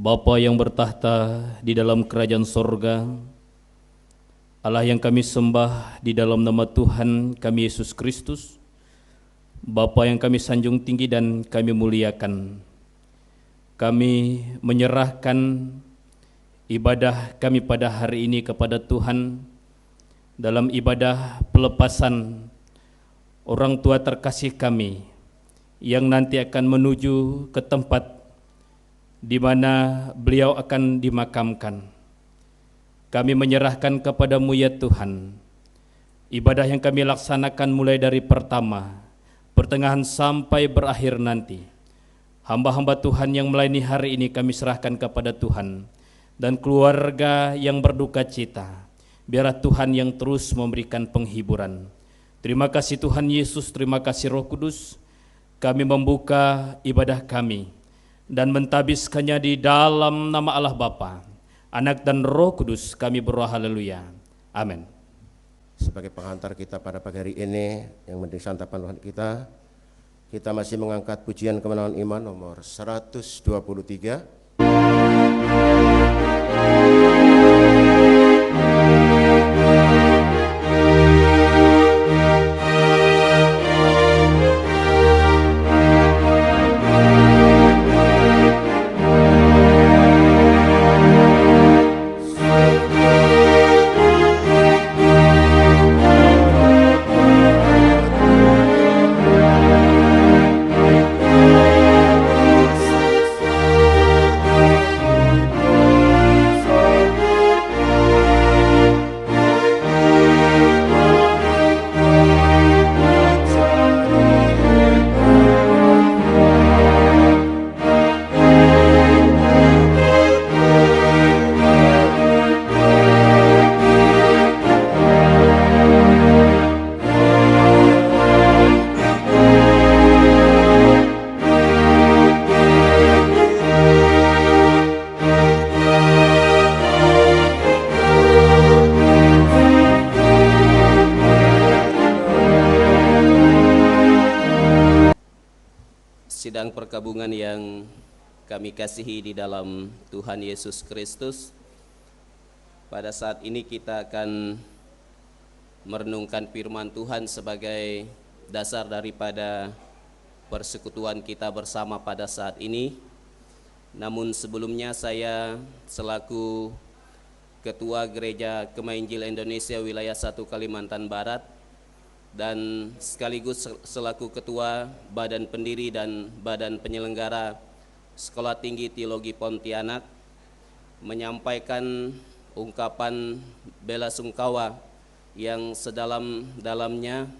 Bapa yang bertahta di dalam kerajaan sorga, Allah yang kami sembah di dalam nama Tuhan kami Yesus Kristus, Bapa yang kami sanjung tinggi dan kami muliakan, kami menyerahkan ibadah kami pada hari ini kepada Tuhan dalam ibadah pelepasan orang tua terkasih kami yang nanti akan menuju ke tempat di mana beliau akan dimakamkan. Kami menyerahkan kepadamu ya Tuhan, ibadah yang kami laksanakan mulai dari pertama, pertengahan sampai berakhir nanti. Hamba-hamba Tuhan yang melayani hari ini kami serahkan kepada Tuhan, dan keluarga yang berduka cita, biarlah Tuhan yang terus memberikan penghiburan. Terima kasih Tuhan Yesus, terima kasih Roh Kudus. Kami membuka ibadah kami dan mentabiskannya di dalam nama Allah Bapa, Anak dan Roh Kudus. Kami berdoa haleluya. Amin. Sebagai pengantar kita pada pagi hari ini yang mendengar santapan Tuhan kita masih mengangkat pujian kemenangan iman nomor 123. Sidang perkabungan yang kami kasihi di dalam Tuhan Yesus Kristus, pada saat ini kita akan merenungkan firman Tuhan sebagai dasar daripada persekutuan kita bersama pada saat ini. Namun sebelumnya saya selaku Ketua Gereja Kemainjil Indonesia Wilayah 1 Kalimantan Barat dan sekaligus selaku Ketua Badan Pendiri dan Badan Penyelenggara Sekolah Tinggi Teologi Pontianak menyampaikan ungkapan bela sungkawa yang sedalam-dalamnya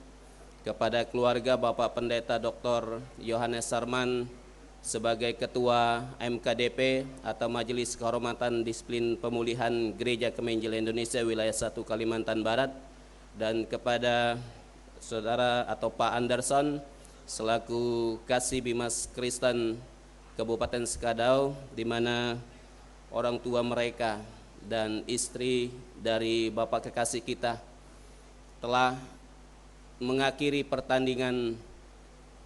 kepada keluarga Bapak Pendeta Dr. Yohanes Sarman sebagai Ketua MKDP atau Majelis Kehormatan Disiplin Pemulihan Gereja Kemainjil Indonesia Wilayah 1 Kalimantan Barat, dan kepada Saudara atau Pak Anderson selaku Kasih Bimas Kristen Kabupaten Sekadau, di mana orang tua mereka dan istri dari Bapak kekasih kita telah mengakhiri pertandingan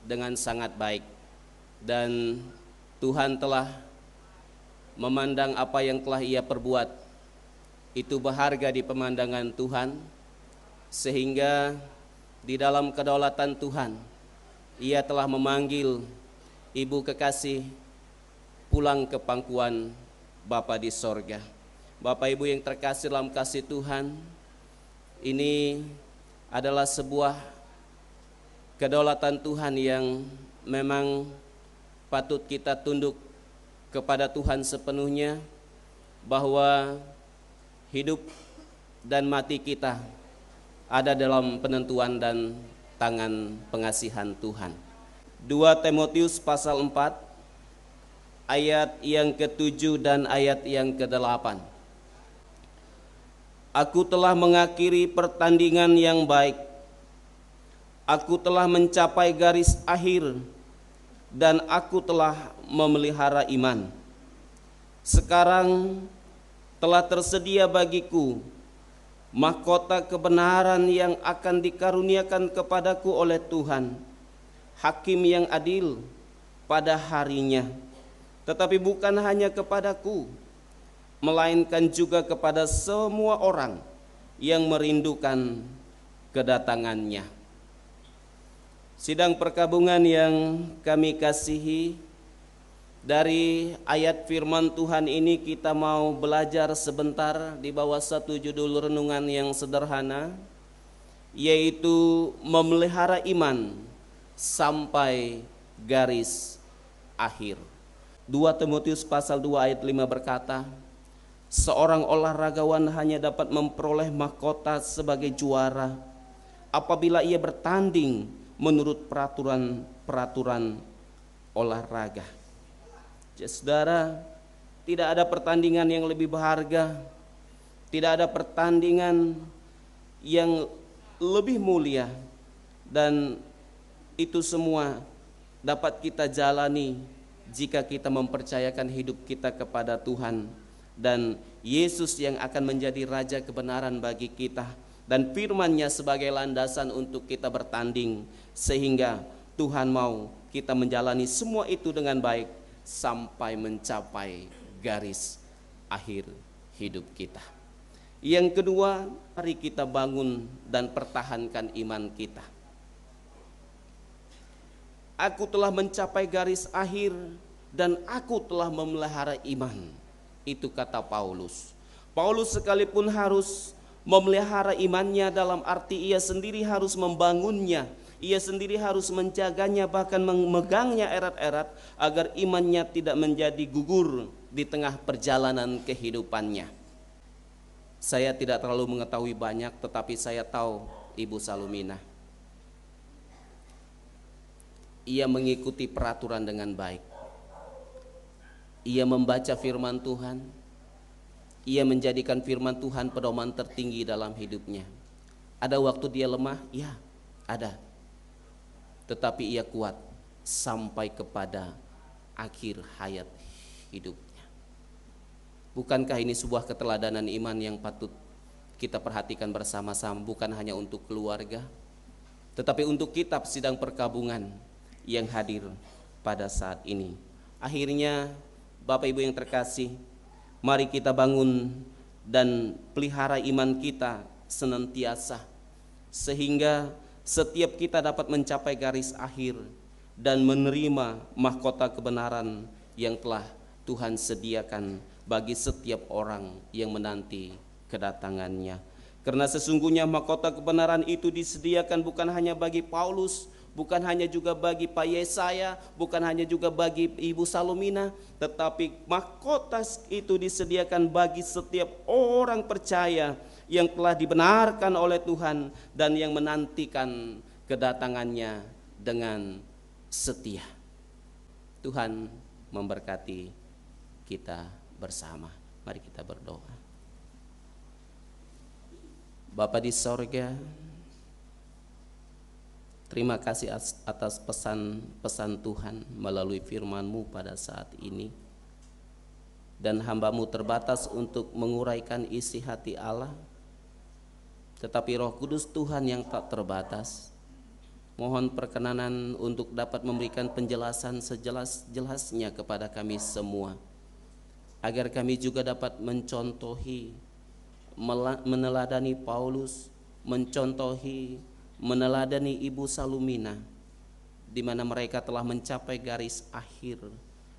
dengan sangat baik, dan Tuhan telah memandang apa yang telah ia perbuat itu berharga di pemandangan Tuhan, sehingga di dalam kedaulatan Tuhan ia telah memanggil ibu kekasih pulang ke pangkuan Bapa di sorga. Bapak Ibu yang terkasih dalam kasih Tuhan, ini adalah sebuah kedaulatan Tuhan yang memang patut kita tunduk kepada Tuhan sepenuhnya, bahwa hidup dan mati kita ada dalam penentuan dan tangan pengasihan Tuhan. 2 Timotius pasal 4 ayat yang ke-7 dan ayat yang ke-8. Aku telah mengakhiri pertandingan yang baik, aku telah mencapai garis akhir, dan aku telah memelihara iman. Sekarang telah tersedia bagiku mahkota kebenaran yang akan dikaruniakan kepadaku oleh Tuhan, Hakim yang adil pada harinya. tetapi bukan hanya kepadaku, melainkan juga kepada semua orang yang merindukan kedatangannya. Sidang perkabungan yang kami kasihi, dari ayat firman Tuhan ini kita mau belajar sebentar di bawah satu judul renungan yang sederhana, yaitu memelihara iman sampai garis akhir. 2 Timotius pasal 2 ayat 5 berkata, seorang olahragawan hanya dapat memperoleh mahkota sebagai juara apabila ia bertanding menurut peraturan olahraga. Saudara, tidak ada pertandingan yang lebih berharga, tidak ada pertandingan yang lebih mulia, dan itu semua dapat kita jalani jika kita mempercayakan hidup kita kepada Tuhan dan Yesus yang akan menjadi raja kebenaran bagi kita, dan firman-Nya sebagai landasan untuk kita bertanding, sehingga Tuhan mau kita menjalani semua itu dengan baik sampai mencapai garis akhir hidup kita. Yang kedua, mari kita bangun dan pertahankan iman kita. Aku telah mencapai garis akhir dan aku telah memelihara iman. Itu kata Paulus. Paulus sekalipun harus memelihara imannya, dalam arti ia sendiri harus membangunnya, ia sendiri harus menjaganya, bahkan memegangnya erat-erat agar imannya tidak menjadi gugur di tengah perjalanan kehidupannya. Saya tidak terlalu mengetahui banyak, tetapi saya tahu Ibu Salumina. Ia mengikuti peraturan dengan baik. Ia membaca firman Tuhan. Ia menjadikan firman Tuhan pedoman tertinggi dalam hidupnya. Ada waktu dia lemah? Ya, ada. Tetapi ia kuat sampai kepada akhir hayat hidupnya. Bukankah ini sebuah keteladanan iman yang patut kita perhatikan bersama-sama, bukan hanya untuk keluarga, tetapi untuk kita sidang perkabungan yang hadir pada saat ini. Akhirnya, Bapak Ibu yang terkasih, mari kita bangun dan pelihara iman kita senantiasa, sehingga setiap kita dapat mencapai garis akhir dan menerima mahkota kebenaran yang telah Tuhan sediakan bagi setiap orang yang menanti kedatangannya. Karena sesungguhnya mahkota kebenaran itu disediakan bukan hanya bagi Paulus, bukan hanya juga bagi Pak Yesaya, bukan hanya juga bagi Ibu Salumina, tetapi mahkota itu disediakan bagi setiap orang percaya yang telah dibenarkan oleh Tuhan dan yang menantikan kedatangannya dengan setia. Tuhan memberkati kita bersama. Mari kita berdoa. Bapa di sorga, terima kasih atas pesan-pesan Tuhan melalui firman-Mu pada saat ini. Dan hamba-Mu terbatas untuk menguraikan isi hati Allah, tetapi Roh Kudus Tuhan yang tak terbatas, mohon perkenanan untuk dapat memberikan penjelasan sejelas-jelasnya kepada kami semua, agar kami juga dapat mencontohi, meneladani Paulus, mencontohi, meneladani Ibu Salumina, di mana mereka telah mencapai garis akhir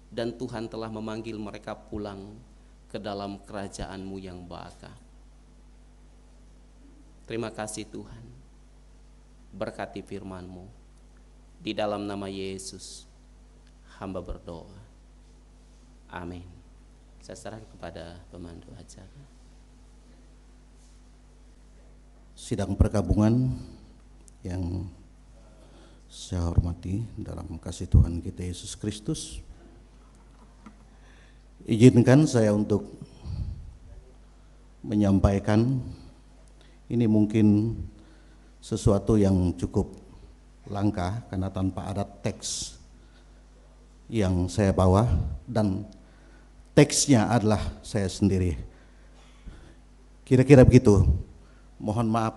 dan Tuhan telah memanggil mereka pulang ke dalam kerajaan-Mu yang baka. Terima kasih Tuhan, berkati firman-Mu. Di dalam nama Yesus hamba berdoa, amin. Saya serahkan kepada pemandu acara. Sidang perkabungan yang saya hormati dalam kasih Tuhan kita Yesus Kristus, izinkan saya untuk menyampaikan, ini mungkin sesuatu yang cukup langka karena tanpa ada teks yang saya bawa, dan teksnya adalah saya sendiri. Kira-kira begitu. Mohon maaf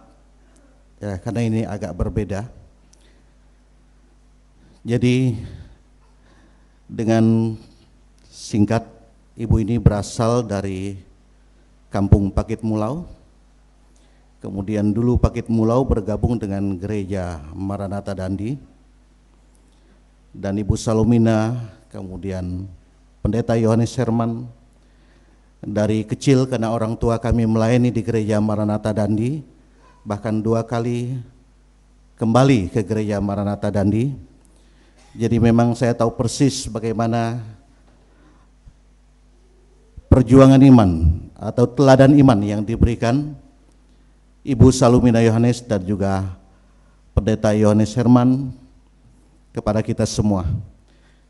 ya, karena ini agak berbeda. Jadi dengan Singkat, ibu ini berasal dari Kampung Pakit Mulau. Kemudian dulu Pakit Mulau bergabung dengan Gereja Maranatha Dandi. Dan Ibu Salomina, kemudian Pendeta Yohanes Herman. Dari kecil karena orang tua kami melayani di Gereja Maranatha Dandi, bahkan 2 kali kembali ke Gereja Maranatha Dandi. Jadi memang saya tahu persis bagaimana perjuangan iman atau teladan iman yang diberikan Ibu Salomina Yohanes dan juga Pendeta Yohanes Herman kepada kita semua.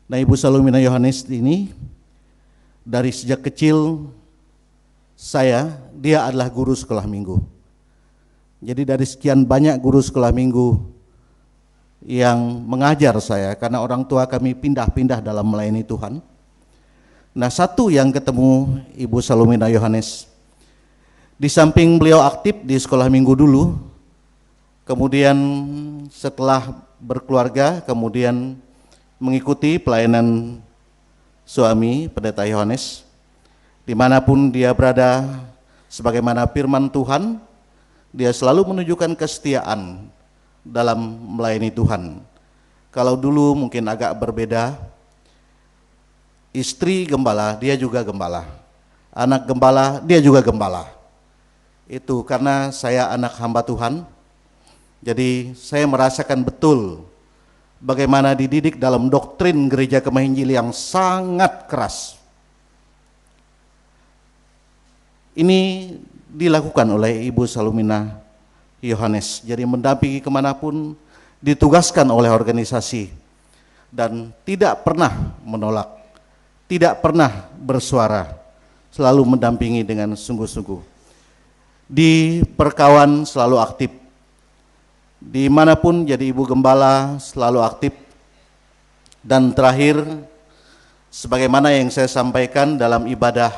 Nah, Ibu Salomina Yohanes ini dari sejak kecil dia adalah guru sekolah minggu. Jadi dari sekian banyak guru sekolah minggu yang mengajar saya, karena orang tua kami pindah-pindah dalam melayani Tuhan. Nah, satu yang ketemu Ibu Salomina Yohanes, di samping beliau aktif di sekolah minggu dulu, kemudian setelah berkeluarga, kemudian mengikuti pelayanan suami Pendeta Yohanes, dimanapun dia berada, sebagaimana firman Tuhan, dia selalu menunjukkan kesetiaan dalam melayani Tuhan. Kalau dulu mungkin agak berbeda, istri gembala, dia juga gembala. Anak gembala, dia juga gembala. Itu karena saya anak hamba Tuhan, jadi saya merasakan betul bagaimana dididik dalam doktrin Gereja Kemah Injil yang sangat keras. Ini dilakukan oleh Ibu Salomina Yohanes, jadi mendampingi kemanapun, ditugaskan oleh organisasi, dan tidak pernah menolak, tidak pernah bersuara, selalu mendampingi dengan sungguh-sungguh. Di perkawan selalu aktif, dimanapun jadi ibu gembala selalu aktif. Dan terakhir, sebagaimana yang saya sampaikan dalam ibadah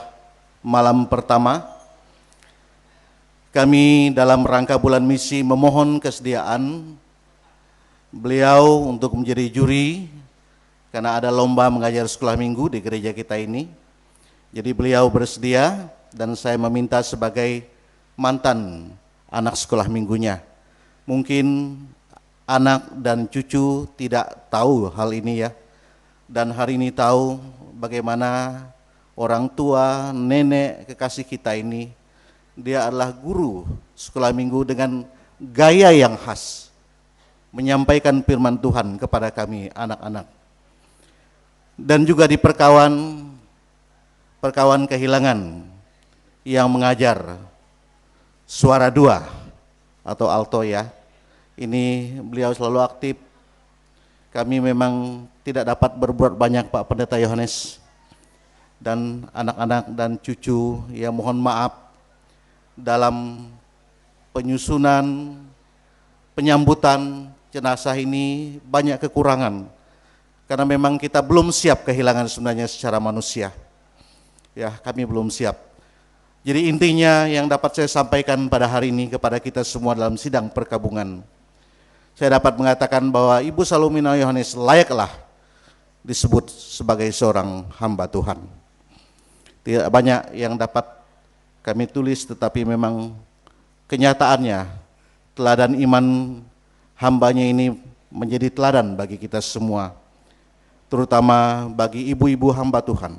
malam pertama, kami dalam rangka bulan misi memohon kesediaan beliau untuk menjadi juri, karena ada lomba mengajar sekolah minggu di gereja kita ini. Jadi beliau bersedia, dan saya meminta sebagai mantan anak sekolah minggunya. Mungkin anak dan cucu tidak tahu hal ini ya, dan hari ini tahu bagaimana orang tua, nenek kekasih kita ini, dia adalah guru sekolah minggu dengan gaya yang khas, menyampaikan firman Tuhan kepada kami anak-anak. Dan juga di perkawan kehilangan yang mengajar suara 2 atau alto ya. Ini beliau selalu aktif. Kami memang tidak dapat berbuat banyak Pak Pendeta Yohanes dan anak-anak dan cucu, ya mohon maaf dalam penyusunan, penyambutan jenazah ini banyak kekurangan, karena memang kita belum siap kehilangan sebenarnya secara manusia. Ya, kami belum siap. Jadi intinya yang dapat saya sampaikan pada hari ini kepada kita semua dalam sidang perkabungan, saya dapat mengatakan bahwa Ibu Salomina Yohanes layaklah disebut sebagai seorang hamba Tuhan. Tidak banyak yang dapat kami tulis, tetapi memang kenyataannya teladan iman hambanya ini menjadi teladan bagi kita semua, terutama bagi ibu-ibu hamba Tuhan.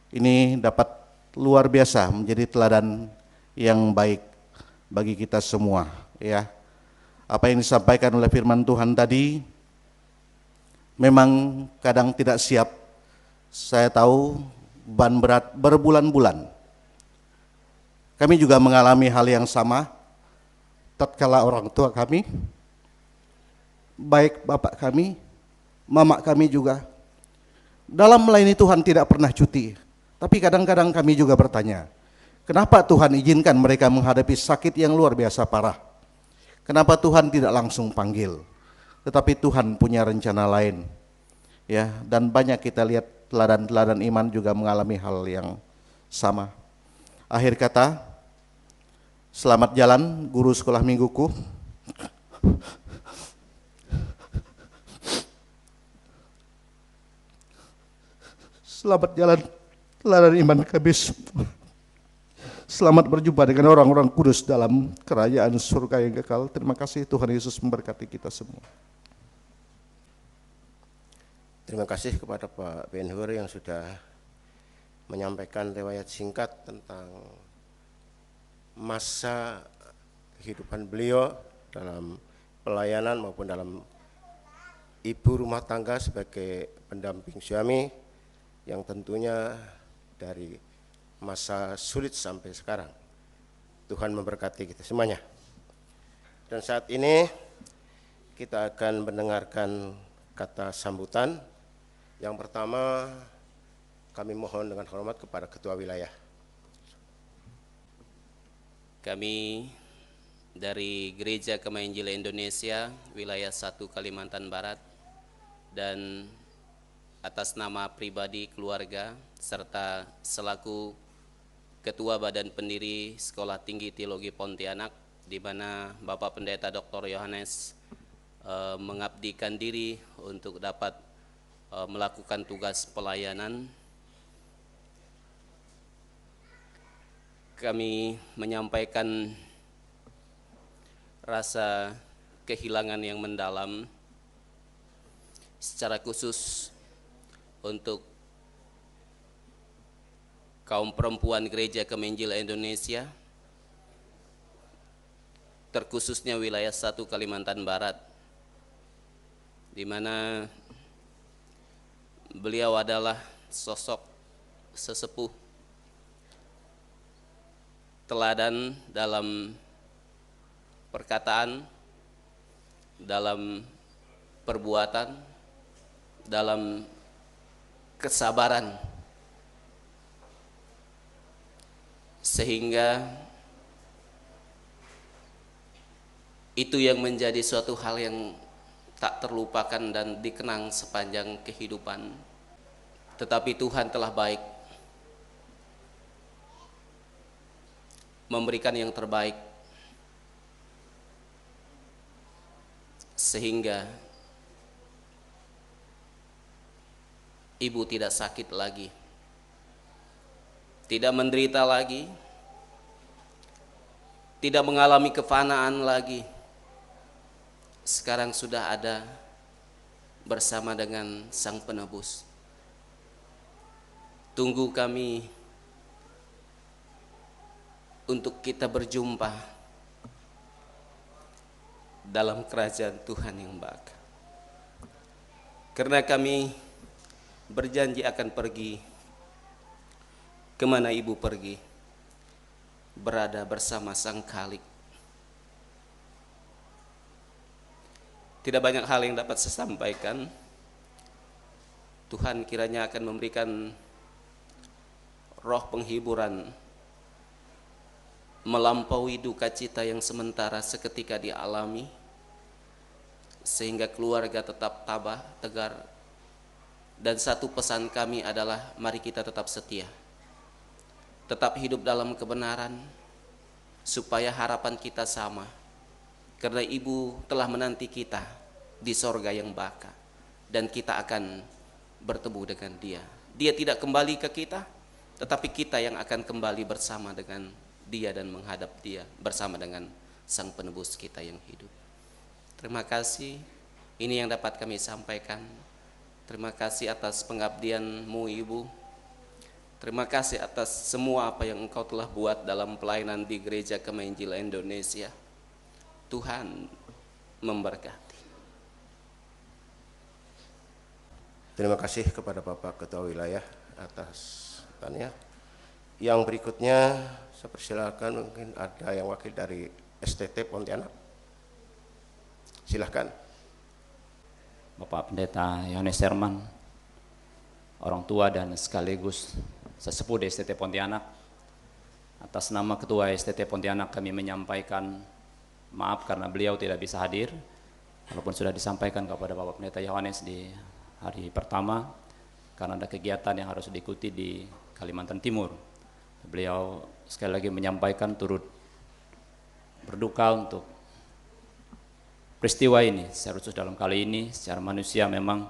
Ini dapat luar biasa menjadi teladan yang baik bagi kita semua ya. Apa yang disampaikan oleh firman Tuhan tadi memang kadang tidak siap. Saya tahu beban berat berbulan-bulan. Kami juga mengalami hal yang sama tatkala orang tua kami, baik bapak kami, mama kami juga, dalam melayani Tuhan tidak pernah cuti. Tapi kadang-kadang kami juga bertanya, kenapa Tuhan izinkan mereka menghadapi sakit yang luar biasa parah? Kenapa Tuhan tidak langsung panggil? Tetapi Tuhan punya rencana lain. Ya, dan banyak kita lihat teladan-teladan iman juga mengalami hal yang sama. Akhir kata, selamat jalan guru sekolah mingguku. Selamat jalan teladan iman kami semua. Selamat berjumpa dengan orang-orang kudus dalam kerajaan surga yang kekal. Terima kasih Tuhan Yesus memberkati kita semua. Terima kasih kepada Pak Ben-Hur yang sudah menyampaikan riwayat singkat tentang masa kehidupan beliau dalam pelayanan maupun dalam ibu rumah tangga sebagai pendamping suami yang tentunya dari masa sulit sampai sekarang. Tuhan memberkati kita semuanya. Dan saat ini kita akan mendengarkan kata sambutan. Yang pertama, kami mohon dengan hormat kepada Ketua Wilayah. Kami dari Gereja Kemahi Injil Indonesia, Wilayah 1 Kalimantan Barat, dan atas nama pribadi keluarga, serta selaku Ketua Badan Pendiri Sekolah Tinggi Teologi Pontianak, di mana Bapak Pendeta Dr. Yohanes mengabdikan diri untuk dapat melakukan tugas pelayanan. Kami menyampaikan rasa kehilangan yang mendalam, secara khusus untuk kaum perempuan Gereja Kemahi Injil Indonesia, terkhususnya wilayah 1 Kalimantan Barat, di mana beliau adalah sosok sesepuh teladan dalam perkataan, dalam perbuatan, dalam kesabaran, sehingga itu yang menjadi suatu hal yang tak terlupakan dan dikenang sepanjang kehidupan. Tetapi Tuhan telah baik, memberikan yang terbaik, sehingga ibu tidak sakit lagi, tidak menderita lagi, tidak mengalami kefanaan lagi. Sekarang sudah ada bersama dengan Sang Penebus. Tunggu kami untuk kita berjumpa dalam kerajaan Tuhan yang baka. Karena kami berjanji akan pergi kemana ibu pergi, berada bersama Sang Khalik. Tidak banyak hal yang dapat saya sampaikan. Tuhan kiranya akan memberikan roh penghiburan melampaui duka cita yang sementara seketika dialami, sehingga keluarga tetap tabah, tegar. Dan satu pesan kami adalah mari kita tetap setia, tetap hidup dalam kebenaran, supaya harapan kita sama. Karena ibu telah menanti kita di sorga yang baka, dan kita akan bertemu dengan dia. Dia tidak kembali ke kita, tetapi kita yang akan kembali bersama dengan dia dan menghadap dia bersama dengan Sang Penebus kita yang hidup. Terima kasih, ini yang dapat kami sampaikan. Terima kasih atas pengabdianmu ibu. Terima kasih atas semua apa yang engkau telah buat dalam pelayanan di Gereja Kemahi Injil Indonesia. Tuhan memberkati. Terima kasih kepada Bapak Ketua Wilayah atas tanya. Yang berikutnya saya persilakan, mungkin ada yang wakil dari STT Pontianak. Silahkan. Bapak Pendeta Yohanes Herman, orang tua dan sekaligus sesepuh di STT Pontianak, atas nama Ketua STT Pontianak kami menyampaikan maaf karena beliau tidak bisa hadir, walaupun sudah disampaikan kepada Bapak Pendeta Yohanes di hari pertama, karena ada kegiatan yang harus diikuti di Kalimantan Timur. Beliau sekali lagi menyampaikan turut berduka untuk peristiwa ini. Secara khusus dalam kali ini, secara manusia memang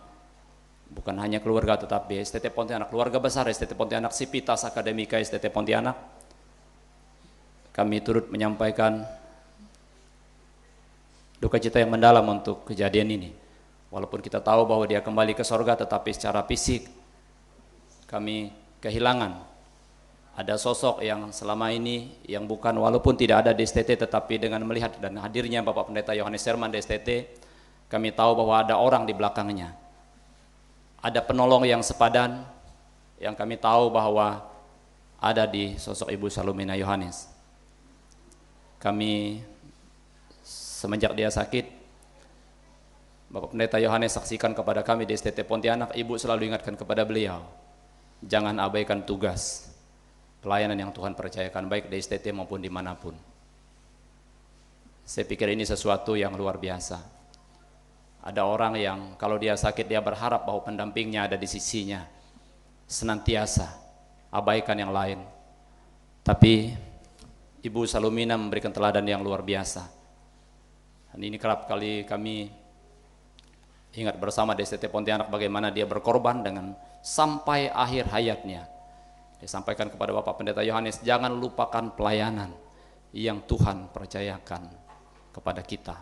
bukan hanya keluarga tetapi STT Pontianak, keluarga besar STT Pontianak, Sivitas Akademika STT Pontianak, kami turut menyampaikan duka cita yang mendalam untuk kejadian ini. Walaupun kita tahu bahwa dia kembali ke sorga, tetapi secara fisik kami kehilangan ada sosok yang selama ini yang bukan, walaupun tidak ada di STT, tetapi dengan melihat dan hadirnya Bapak Pendeta Yohanes Herman di STT, kami tahu bahwa ada orang di belakangnya, ada penolong yang sepadan yang kami tahu bahwa ada di sosok Ibu Salumina Yohanes. Kami semenjak dia sakit, Bapak Pendeta Yohanes saksikan kepada kami di STT Pontianak, Ibu selalu ingatkan kepada beliau, jangan abaikan tugas pelayanan yang Tuhan percayakan baik di STT maupun dimanapun. Saya pikir ini sesuatu yang luar biasa. Ada orang yang kalau dia sakit dia berharap bahwa pendampingnya ada di sisinya, senantiasa abaikan yang lain. Tapi Ibu Salumina memberikan teladan yang luar biasa. Dan ini kerap kali kami ingat bersama di STT Pontianak bagaimana dia berkorban dengan sampai akhir hayatnya. Dia sampaikan kepada Bapak Pendeta Yohanes, jangan lupakan pelayanan yang Tuhan percayakan kepada kita.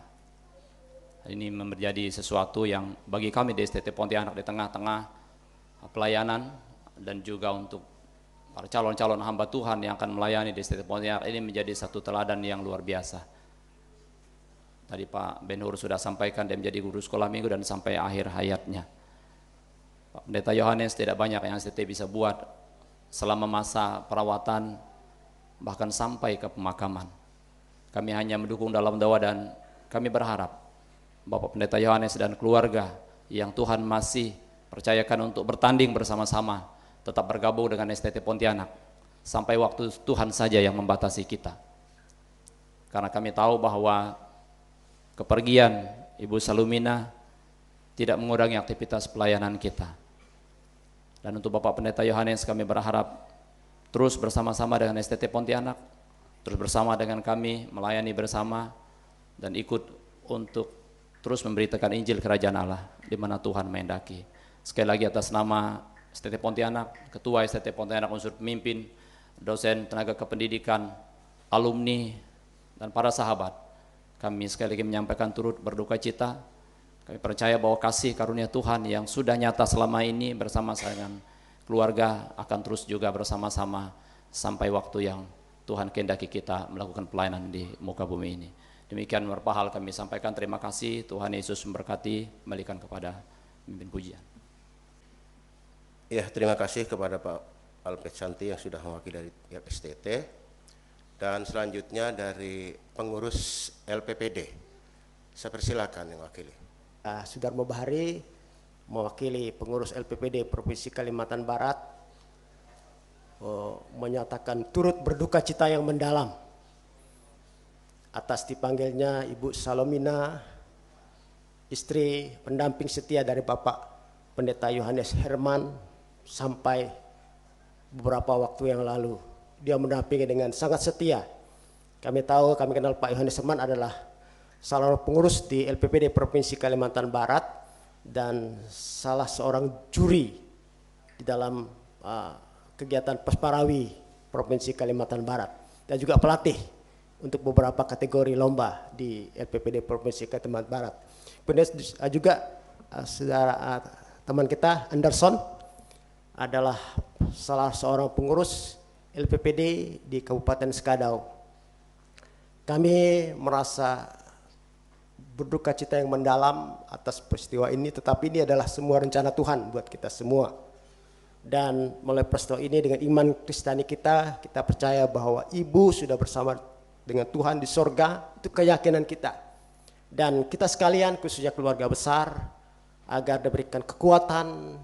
Ini menjadi sesuatu yang bagi kami di STT Pontianak di tengah-tengah pelayanan dan juga untuk para calon-calon hamba Tuhan yang akan melayani di STT Pontianak, ini menjadi satu teladan yang luar biasa. Tadi Pak Ben Hur sudah sampaikan dia menjadi guru sekolah minggu dan sampai akhir hayatnya. Pak Pendeta Yohanes tidak banyak yang STT bisa buat selama masa perawatan bahkan sampai ke pemakaman. Kami hanya mendukung dalam doa dan kami berharap Bapak Pendeta Yohanes dan keluarga yang Tuhan masih percayakan untuk bertanding bersama-sama tetap bergabung dengan STT Pontianak sampai waktu Tuhan saja yang membatasi kita. Karena kami tahu bahwa kepergian Ibu Salumina tidak mengurangi aktivitas pelayanan kita. Dan untuk Bapak Pendeta Yohanes kami berharap terus bersama-sama dengan STT Pontianak, terus bersama dengan kami melayani bersama dan ikut untuk terus memberitakan Injil Kerajaan Allah di mana Tuhan menghendaki. Sekali lagi atas nama STT Pontianak, Ketua STT Pontianak, unsur pemimpin, dosen, tenaga kependidikan, alumni, dan para sahabat, kami sekali lagi menyampaikan turut berduka cita. Kami percaya bahwa kasih karunia Tuhan yang sudah nyata selama ini bersama dengan keluarga akan terus juga bersama-sama sampai waktu yang Tuhan kehendaki kita melakukan pelayanan di muka bumi ini. Demikian beberapa hal kami sampaikan. Terima kasih. Tuhan Yesus memberkati. Kembalikan kepada pemimpin pujian. Ya, terima kasih kepada Pak Alfred Santi yang sudah mewakili dari pihak STT. Dan selanjutnya dari pengurus LPPD. Saya persilakan yang wakili. Sudarmo Bahari mewakili pengurus LPPD Provinsi Kalimantan Barat menyatakan turut berduka cita yang mendalam atas dipanggilnya Ibu Salumina, istri pendamping setia dari Bapak Pendeta Yohanes Herman sampai beberapa waktu yang lalu. Dia mendampingi dengan sangat setia. Kami tahu, kami kenal Pak Yohanes Herman adalah salah seorang pengurus di LPPD Provinsi Kalimantan Barat dan salah seorang juri di dalam kegiatan Pasparawi Provinsi Kalimantan Barat dan juga pelatih untuk beberapa kategori lomba di LPPD Provinsi Kalimantan Barat. Kemudian juga saudara teman kita Anderson adalah salah seorang pengurus LPPD di Kabupaten Skadau. Kami merasa berduka cita yang mendalam atas peristiwa ini, tetapi ini adalah semua rencana Tuhan buat kita semua. Dan melalui peristiwa ini dengan iman Kristiani kita percaya bahwa Ibu sudah bersama dengan Tuhan di sorga, itu keyakinan kita. Dan kita sekalian khususnya keluarga besar agar diberikan kekuatan,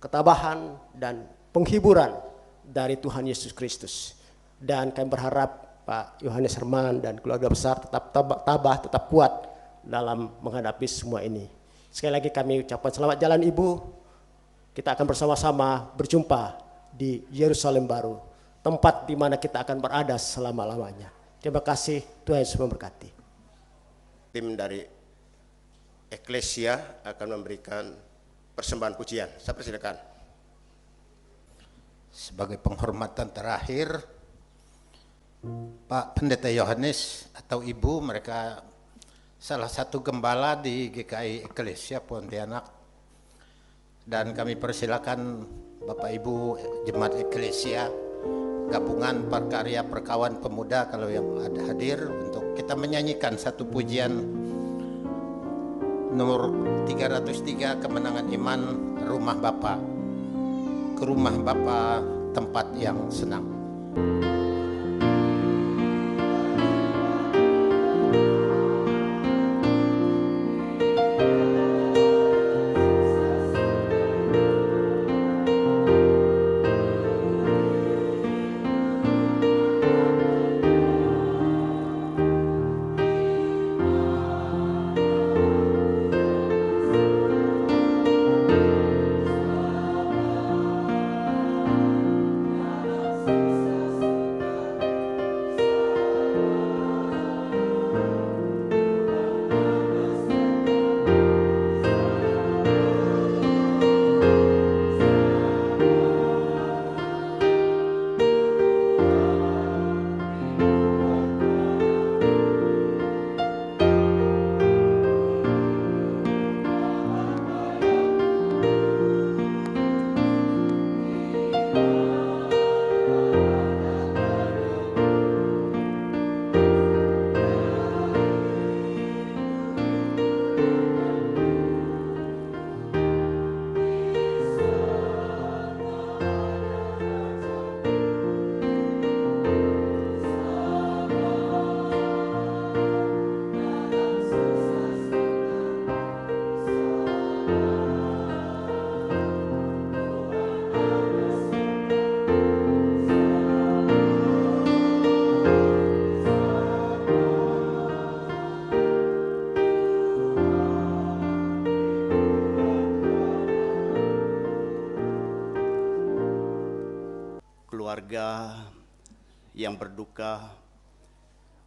ketabahan dan penghiburan dari Tuhan Yesus Kristus. Dan kami berharap Pak Yohanes Herman dan keluarga besar tetap tabah, tetap kuat dalam menghadapi semua ini. Sekali lagi kami ucapkan selamat jalan Ibu. Kita akan bersama-sama berjumpa di Yerusalem baru, tempat di mana kita akan berada selama-lamanya. Terima kasih, Tuhan Yesus memberkati. Tim dari Eklesia akan memberikan persembahan pujian. Saya persilakan. Sebagai penghormatan terakhir, Pak Pendeta Yohanes atau Ibu, mereka salah satu gembala di GKI Eklesia Pontianak, dan kami persilakan Bapak Ibu Jemaat Eklesia Gabungan Perkarya Perkawan Pemuda kalau yang ada hadir untuk kita menyanyikan satu pujian nomor 303, Kemenangan Iman, Rumah Bapa. Ke rumah Bapa, tempat yang senang. Keluarga yang berduka,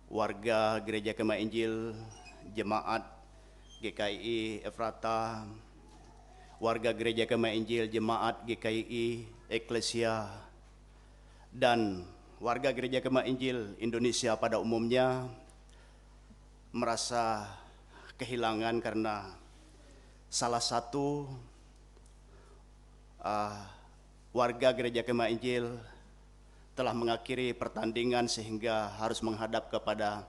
warga Gereja Kemah Injil, Jemaat GKI Efrata, warga Gereja Kemah Injil, Jemaat GKI Eklesia, dan warga Gereja Kemah Injil Indonesia pada umumnya merasa kehilangan karena salah satu warga Gereja Kemah Injil telah mengakhiri pertandingan sehingga harus menghadap kepada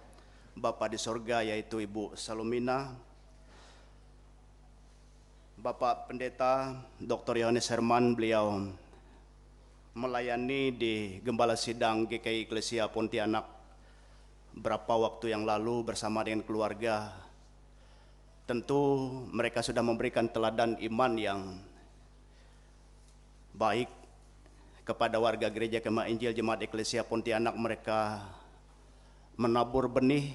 Bapa di sorga, yaitu Ibu Salomina. Bapak Pendeta Dr. Yohanes Herman, beliau melayani di Gembala Sidang GKI Eklesia Pontianak berapa waktu yang lalu bersama dengan keluarga. Tentu mereka sudah memberikan teladan iman yang baik kepada warga Gereja Kemah Injil Jemaat Eklesia Pontianak. Mereka menabur benih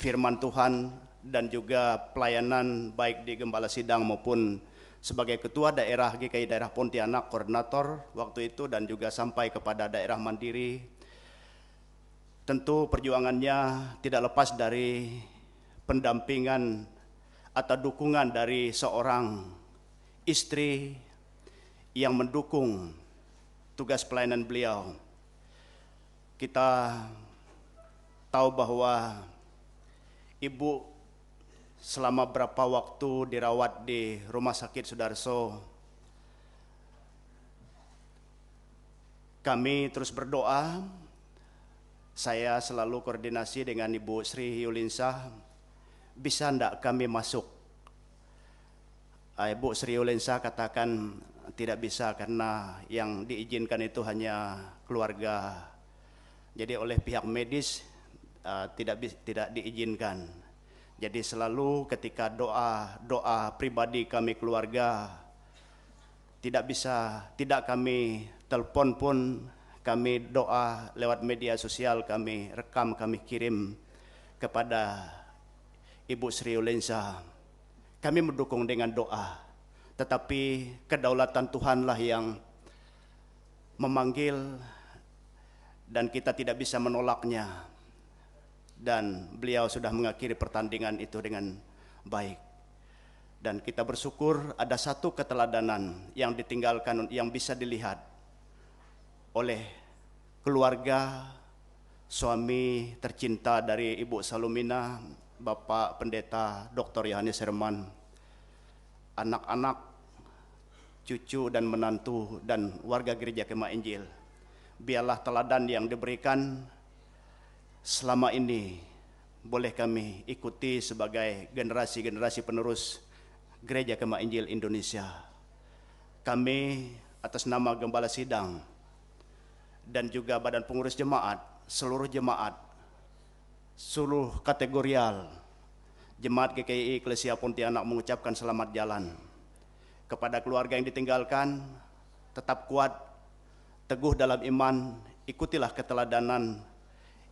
firman Tuhan dan juga pelayanan baik di Gembala Sidang maupun sebagai ketua daerah GKI daerah Pontianak, koordinator waktu itu, dan juga sampai kepada daerah mandiri. Tentu perjuangannya tidak lepas dari pendampingan atau dukungan dari seorang istri yang mendukung tugas pelayanan beliau. Kita tahu bahwa ibu selama berapa waktu dirawat di Rumah Sakit Sudarso. Kami terus berdoa. Saya selalu koordinasi dengan Ibu Sri Yulinsah, bisa enggak kami masuk? Ibu Sri Yulinsah katakan tidak bisa karena yang diizinkan itu hanya keluarga. Jadi oleh pihak medis tidak diizinkan. Jadi selalu ketika doa pribadi kami keluarga tidak kami telepon pun, kami doa lewat media sosial, kami rekam, kami kirim kepada Ibu Sri Yulinsah. Kami mendukung dengan doa. Tetapi kedaulatan Tuhanlah yang memanggil dan kita tidak bisa menolaknya. Dan beliau sudah mengakhiri pertandingan itu dengan baik. Dan kita bersyukur ada satu keteladanan yang ditinggalkan, yang bisa dilihat oleh keluarga suami tercinta dari Ibu Salomina, Bapak Pendeta Dr. Yohanes Herman, anak-anak, cucu dan menantu dan warga Gereja Kemah Injil. Biarlah teladan yang diberikan selama ini boleh kami ikuti sebagai generasi-generasi penerus Gereja Kemah Injil Indonesia. Kami atas nama Gembala Sidang dan juga Badan Pengurus Jemaat, seluruh kategorial Jemaat GKI Eklesia Pontianak mengucapkan selamat jalan. Kepada keluarga yang ditinggalkan, tetap kuat, teguh dalam iman, ikutilah keteladanan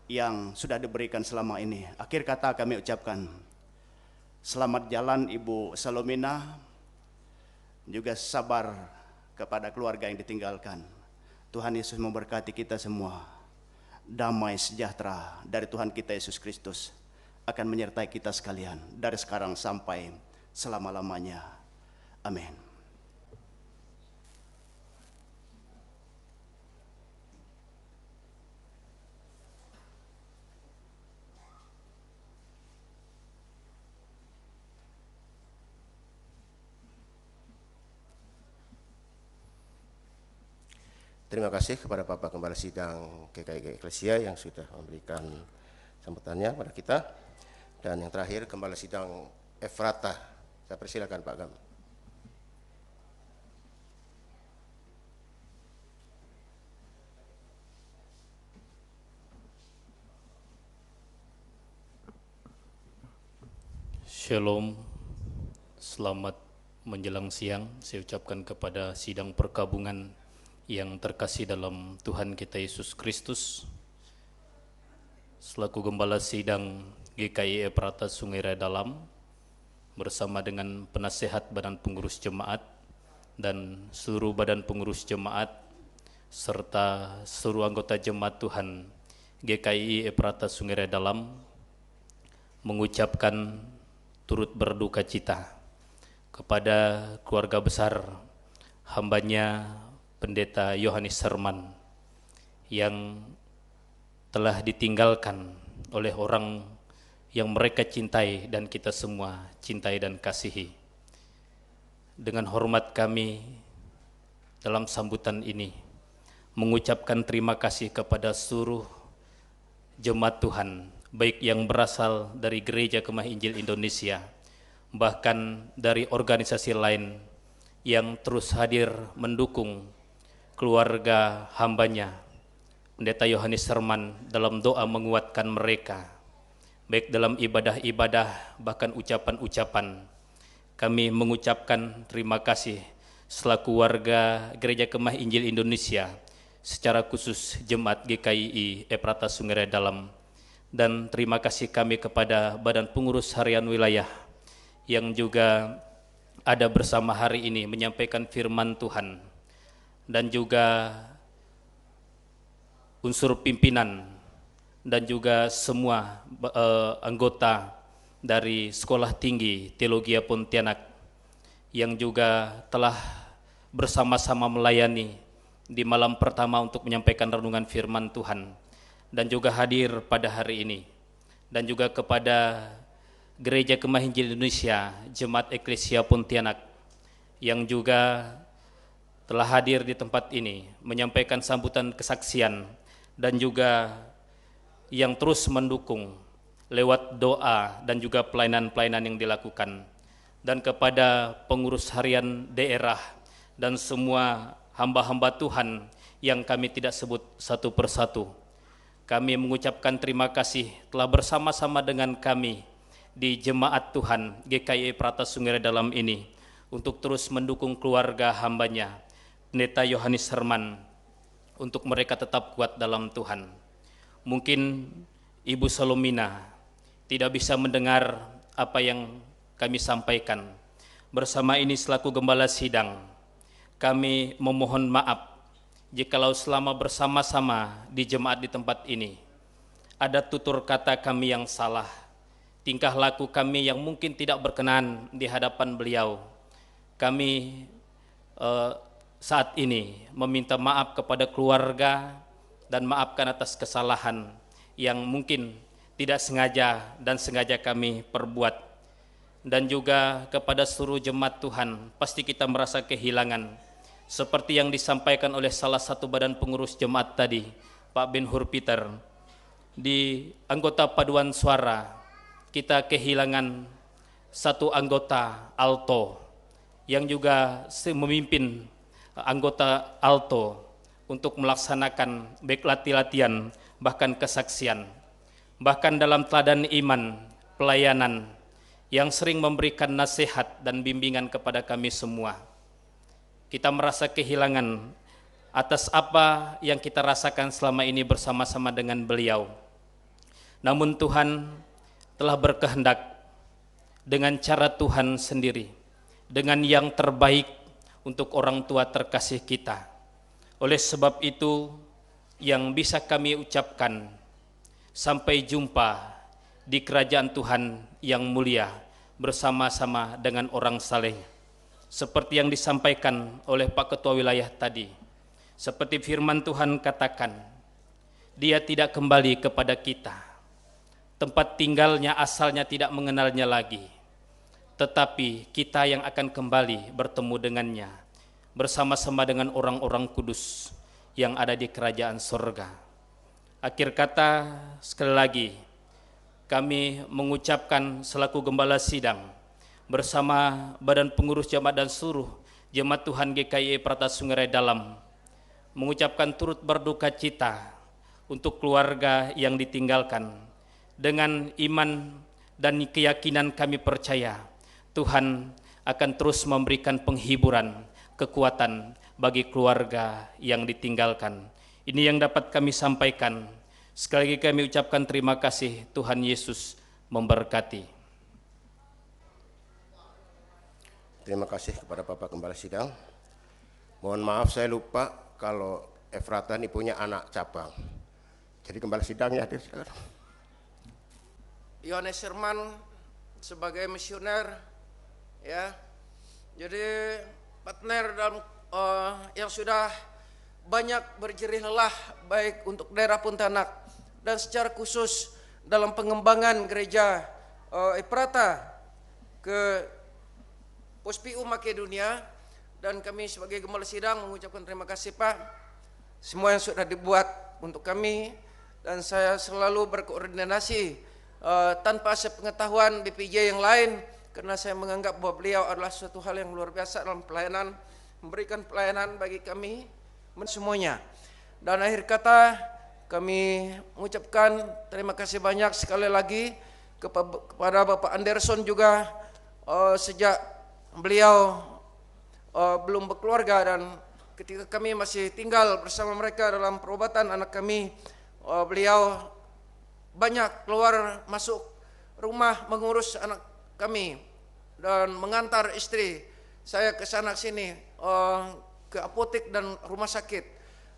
yang sudah diberikan selama ini. Akhir kata kami ucapkan selamat jalan Ibu Salomina, juga sabar kepada keluarga yang ditinggalkan. Tuhan Yesus memberkati kita semua. Damai sejahtera dari Tuhan kita Yesus Kristus akan menyertai kita sekalian dari sekarang sampai selama-lamanya. Amin. Terima kasih kepada Bapak Gembala Sidang GKI Eklesia yang sudah memberikan sambutannya pada kita. Dan yang terakhir Gembala Sidang Efrata. Saya persilakan Pak Gam. Shalom, selamat menjelang siang. Saya ucapkan kepada sidang perkabungan yang terkasih dalam Tuhan kita Yesus Kristus, selaku Gembala Sidang GKI Efrata Sungai Raya Dalam, bersama dengan penasehat Badan Pengurus Jemaat dan seluruh Badan Pengurus Jemaat serta seluruh anggota Jemaat Tuhan GKI Efrata Sungai Raya Dalam, mengucapkan turut berduka cita kepada keluarga besar hambanya Pendeta Yohanes Herman yang telah ditinggalkan oleh orang yang mereka cintai dan kita semua cintai dan kasihi. Dengan hormat kami dalam sambutan ini mengucapkan terima kasih kepada seluruh jemaat Tuhan, baik yang berasal dari Gereja Kemah Injil Indonesia, bahkan dari organisasi lain yang terus hadir mendukung keluarga hambanya Pendeta Yohanes Herman dalam doa menguatkan mereka, baik dalam ibadah-ibadah bahkan ucapan-ucapan. Kami mengucapkan terima kasih selaku warga Gereja Kemah Injil Indonesia, secara khusus Jemaat GKI Efrata Sungai Raya Dalam, dan terima kasih kami kepada Badan Pengurus Harian Wilayah yang juga ada bersama hari ini menyampaikan firman Tuhan, dan juga unsur pimpinan dan juga semua anggota dari Sekolah Tinggi Teologi Pontianak yang juga telah bersama-sama melayani di malam pertama untuk menyampaikan renungan firman Tuhan dan juga hadir pada hari ini, dan juga kepada Gereja Kemah Injil Indonesia Jemaat Eklesia Pontianak yang juga telah hadir di tempat ini menyampaikan sambutan kesaksian dan juga yang terus mendukung lewat doa dan juga pelayanan-pelayanan yang dilakukan, dan kepada pengurus harian daerah dan semua hamba-hamba Tuhan yang kami tidak sebut satu persatu. Kami mengucapkan terima kasih telah bersama-sama dengan kami di Jemaat Tuhan GKI Efrata Sungai Raya Dalam ini untuk terus mendukung keluarga hambanya Pendeta Yohanes Herman, untuk mereka tetap kuat dalam Tuhan. Mungkin Ibu Salomina tidak bisa mendengar apa yang kami sampaikan. Bersama ini selaku Gembala Sidang, kami memohon maaf jikalau selama bersama-sama di jemaat di tempat ini ada tutur kata kami yang salah, tingkah laku kami yang mungkin tidak berkenan di hadapan beliau. Kami saat ini meminta maaf kepada keluarga dan maafkan atas kesalahan yang mungkin tidak sengaja dan sengaja kami perbuat. Dan juga kepada seluruh jemaat Tuhan, pasti kita merasa kehilangan. Seperti yang disampaikan oleh salah satu badan pengurus jemaat tadi, Pak Ben Hur Peter, di anggota paduan suara, kita kehilangan satu anggota alto yang juga memimpin anggota alto untuk melaksanakan baik latihan bahkan kesaksian, bahkan dalam teladan iman, pelayanan yang sering memberikan nasihat dan bimbingan kepada kami semua. Kita merasa kehilangan atas apa yang kita rasakan selama ini bersama-sama dengan beliau. Namun Tuhan telah berkehendak dengan cara Tuhan sendiri, dengan yang terbaik untuk orang tua terkasih kita. Oleh sebab itu, yang bisa kami ucapkan, sampai jumpa di kerajaan Tuhan yang mulia bersama-sama dengan orang saleh. Seperti yang disampaikan oleh Pak Ketua Wilayah tadi, seperti firman Tuhan katakan, Dia tidak kembali kepada kita, tempat tinggalnya asalnya tidak mengenalnya lagi, tetapi kita yang akan kembali bertemu dengannya bersama-sama dengan orang-orang kudus yang ada di kerajaan surga. Akhir kata, sekali lagi kami mengucapkan selaku gembala sidang bersama badan pengurus jemaat dan seluruh jemaat Tuhan GKI Prata Sungai Dalam mengucapkan turut berduka cita untuk keluarga yang ditinggalkan. Dengan iman dan keyakinan kami percaya Tuhan akan terus memberikan penghiburan, kekuatan bagi keluarga yang ditinggalkan. Ini yang dapat kami sampaikan. Sekali lagi kami ucapkan terima kasih. Tuhan Yesus memberkati. Terima kasih kepada Bapak Gembala Sidang. Mohon maaf saya lupa kalau Efrata ini punya anak cabang. Jadi Gembala Sidangnya hadir. Yohanes Herman sebagai misioner, ya, jadi partner dalam yang sudah banyak berjerih lelah baik untuk daerah Pontianak dan secara khusus dalam pengembangan gereja Ephrata ke Puspiu Makedonia, dan kami sebagai gembala sidang mengucapkan terima kasih Pak semua yang sudah dibuat untuk kami, dan saya selalu berkoordinasi tanpa sepengetahuan BPJ yang lain, karena saya menganggap bahwa beliau adalah suatu hal yang luar biasa dalam pelayanan, memberikan pelayanan bagi kami semuanya. Dan akhir kata kami mengucapkan terima kasih banyak sekali lagi kepada Bapak Anderson juga, sejak beliau belum berkeluarga dan ketika kami masih tinggal bersama mereka dalam perobatan anak kami, beliau banyak keluar masuk rumah mengurus anak kami dan mengantar istri saya ke sana sini, ke apotek dan rumah sakit.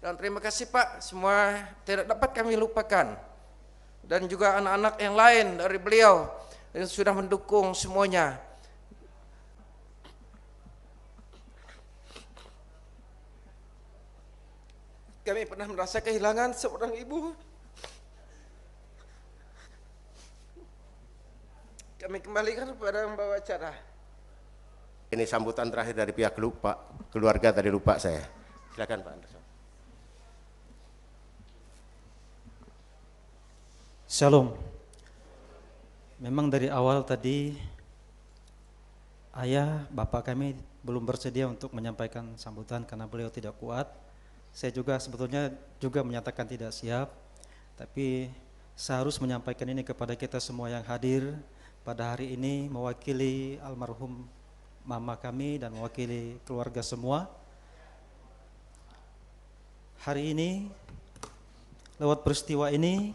Dan terima kasih Pak, semua tidak dapat kami lupakan, dan juga anak-anak yang lain dari beliau yang sudah mendukung semuanya. Kami pernah merasa kehilangan seorang ibu. Kami kembalikan kepada membawa acara. Ini sambutan terakhir dari pihak keluarga tadi lupa saya. Silakan Pak Anderson. Shalom. Memang dari awal tadi ayah bapak kami belum bersedia untuk menyampaikan sambutan karena beliau tidak kuat. Saya juga sebetulnya juga menyatakan tidak siap, tapi saya harus menyampaikan ini kepada kita semua yang hadir pada hari ini mewakili almarhum mama kami dan mewakili keluarga semua. Hari ini lewat peristiwa ini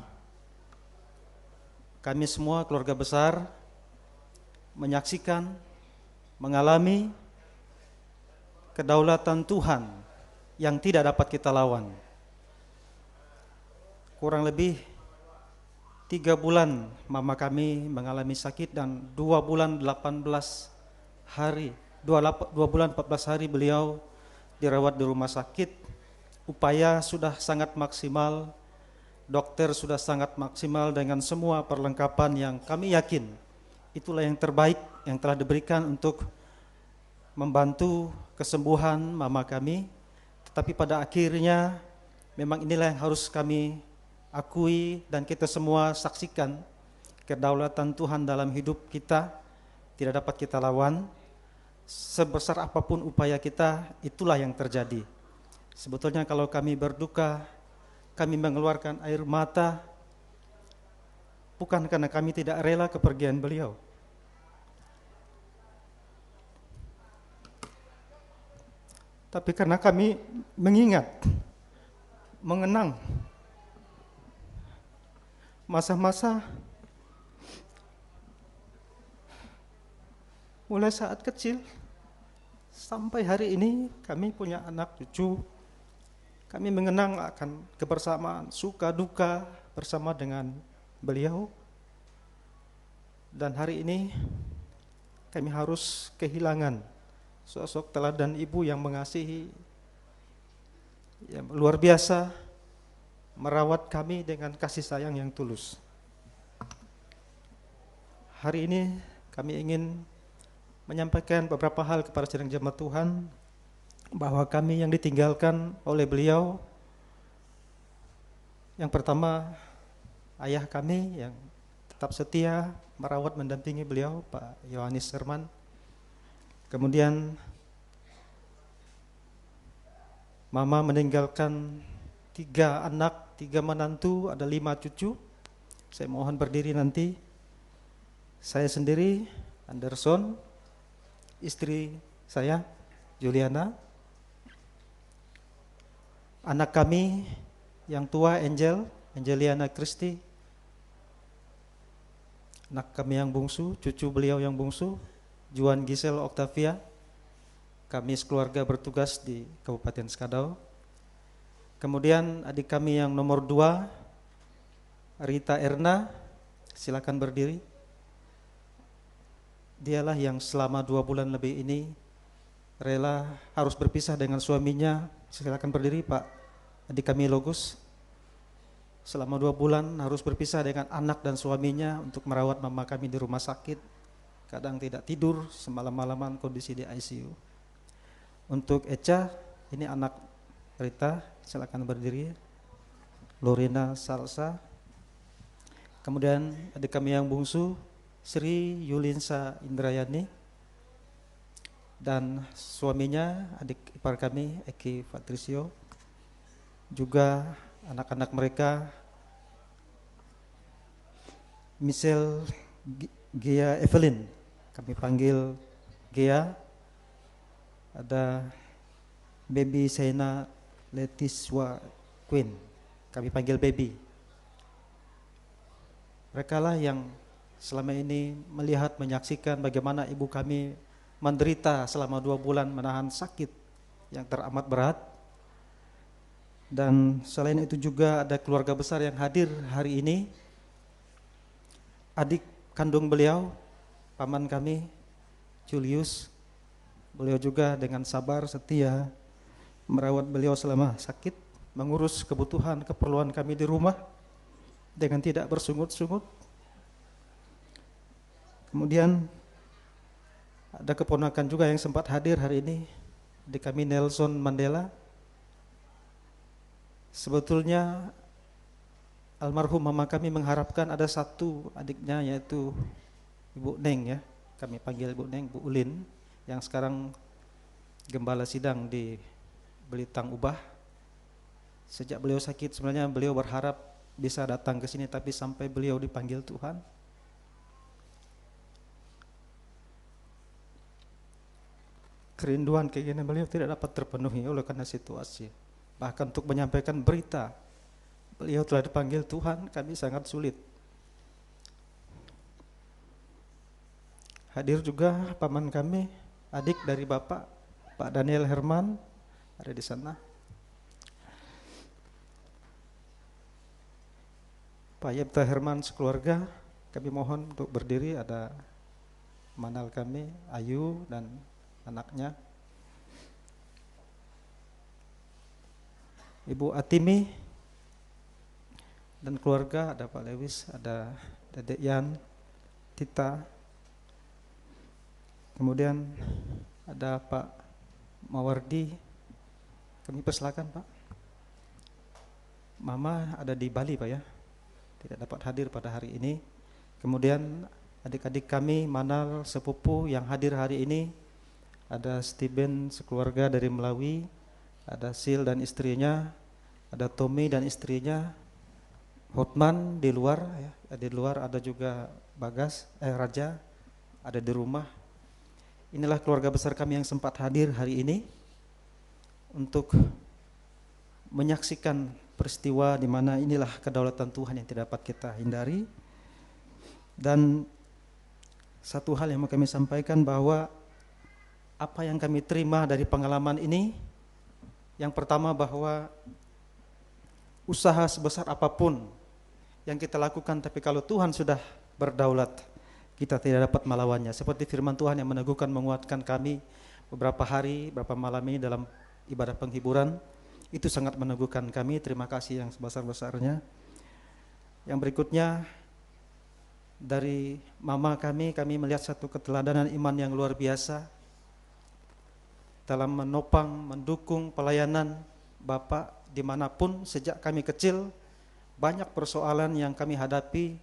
kami semua keluarga besar menyaksikan, mengalami kedaulatan Tuhan yang tidak dapat kita lawan. Kurang lebih 3 bulan mama kami mengalami sakit dan 2 bulan 18 hari, 2 bulan 14 hari beliau dirawat di rumah sakit. Upaya sudah sangat maksimal, dokter sudah sangat maksimal dengan semua perlengkapan yang kami yakin itulah yang terbaik yang telah diberikan untuk membantu kesembuhan mama kami. Tetapi pada akhirnya memang inilah yang harus kami akui dan kita semua saksikan, kedaulatan Tuhan dalam hidup kita tidak dapat kita lawan. Sebesar apapun upaya kita, itulah yang terjadi. Sebetulnya kalau kami berduka, kami mengeluarkan air mata, bukan karena kami tidak rela kepergian beliau. Tapi karena kami mengingat, mengenang masa-masa mulai saat kecil sampai hari ini kami punya anak cucu. Kami mengenang akan kebersamaan suka duka bersama dengan beliau. Dan hari ini kami harus kehilangan sosok teladan ibu yang mengasihi, yang luar biasa, merawat kami dengan kasih sayang yang tulus. Hari ini kami ingin menyampaikan beberapa hal kepada sidang jemaat Tuhan, bahwa kami yang ditinggalkan oleh beliau, yang pertama ayah kami yang tetap setia merawat mendampingi beliau, Pak Yohanes Herman. Kemudian mama meninggalkan 3 anak, 3 menantu, ada 5 cucu. Saya mohon berdiri nanti. Saya sendiri, Anderson, istri saya, Juliana. Anak kami yang tua, Angeliana Christy. Anak kami yang bungsu, cucu beliau yang bungsu, Juan Gisel Octavia. Kami sekeluarga bertugas di Kabupaten Skadau. Kemudian adik kami yang nomor 2, Rita Erna, silakan berdiri. Dialah yang selama 2 bulan lebih ini rela harus berpisah dengan suaminya. Silakan berdiri Pak. Adik kami Logus, selama 2 bulan harus berpisah dengan anak dan suaminya untuk merawat mama kami di rumah sakit. Kadang tidak tidur, semalam-malaman kondisi di ICU. Untuk Eca, ini anak Rita, silakan berdiri. Lorena Salsa. Kemudian adik kami yang bungsu, Sri Yulinsa Indrayani. Dan suaminya, adik ipar kami, Eki Patricio. Juga anak-anak mereka, Michelle Gia Evelyn, kami panggil Gia. Ada Baby Sena Letiswa Queen, kami panggil Baby. Mereka lah yang selama ini melihat, menyaksikan bagaimana ibu kami menderita selama 2 bulan menahan sakit yang teramat berat. Dan selain itu juga ada keluarga besar yang hadir hari ini. Adik kandung beliau, paman kami, Julius. Beliau juga dengan sabar, setia merawat beliau selama sakit, mengurus kebutuhan, keperluan kami di rumah dengan tidak bersungut-sungut. Kemudian ada keponakan juga yang sempat hadir hari ini, adik kami Nelson Mandela. Sebetulnya almarhum mama kami mengharapkan ada 1 adiknya, yaitu Ibu Neng, ya. Kami panggil Ibu Neng, Bu Ulin, yang sekarang gembala sidang di Belitang Ubah. Sejak beliau sakit, sebenarnya beliau berharap bisa datang ke sini, tapi sampai beliau dipanggil Tuhan, kerinduan keinginan beliau tidak dapat terpenuhi oleh karena situasi. Bahkan untuk menyampaikan berita beliau telah dipanggil Tuhan, kami sangat sulit. Hadir juga paman kami, adik dari Bapak, Pak Daniel Herman, ada di sana. Pak Yipta Herman sekeluarga, kami mohon untuk berdiri. Ada manal kami, Ayu dan anaknya. Ibu Atimi dan keluarga, ada Pak Lewis, ada Dedek Yan, Tita. Kemudian ada Pak Mawardi. Kami persilakan Pak. Mama ada di Bali Pak ya, tidak dapat hadir pada hari ini. Kemudian adik-adik kami, Manal, sepupu yang hadir hari ini, ada Steven sekeluarga dari Melawi, ada Sil dan istrinya, ada Tommy dan istrinya, Hotman di luar, ya, di luar ada juga Bagas, Raja, ada di rumah. Inilah keluarga besar kami yang sempat hadir hari ini untuk menyaksikan peristiwa di mana inilah kedaulatan Tuhan yang tidak dapat kita hindari. Dan satu hal yang mau kami sampaikan bahwa apa yang kami terima dari pengalaman ini, yang pertama bahwa usaha sebesar apapun yang kita lakukan, tapi kalau Tuhan sudah berdaulat, kita tidak dapat melawannya. Seperti firman Tuhan yang meneguhkan, menguatkan kami beberapa hari, beberapa malam ini dalam ibadah penghiburan, itu sangat meneguhkan kami. Terima kasih yang sebesar-besarnya. Yang berikutnya dari mama kami melihat satu keteladanan iman yang luar biasa dalam menopang, mendukung pelayanan Bapak dimanapun. Sejak kami kecil, banyak persoalan yang kami hadapi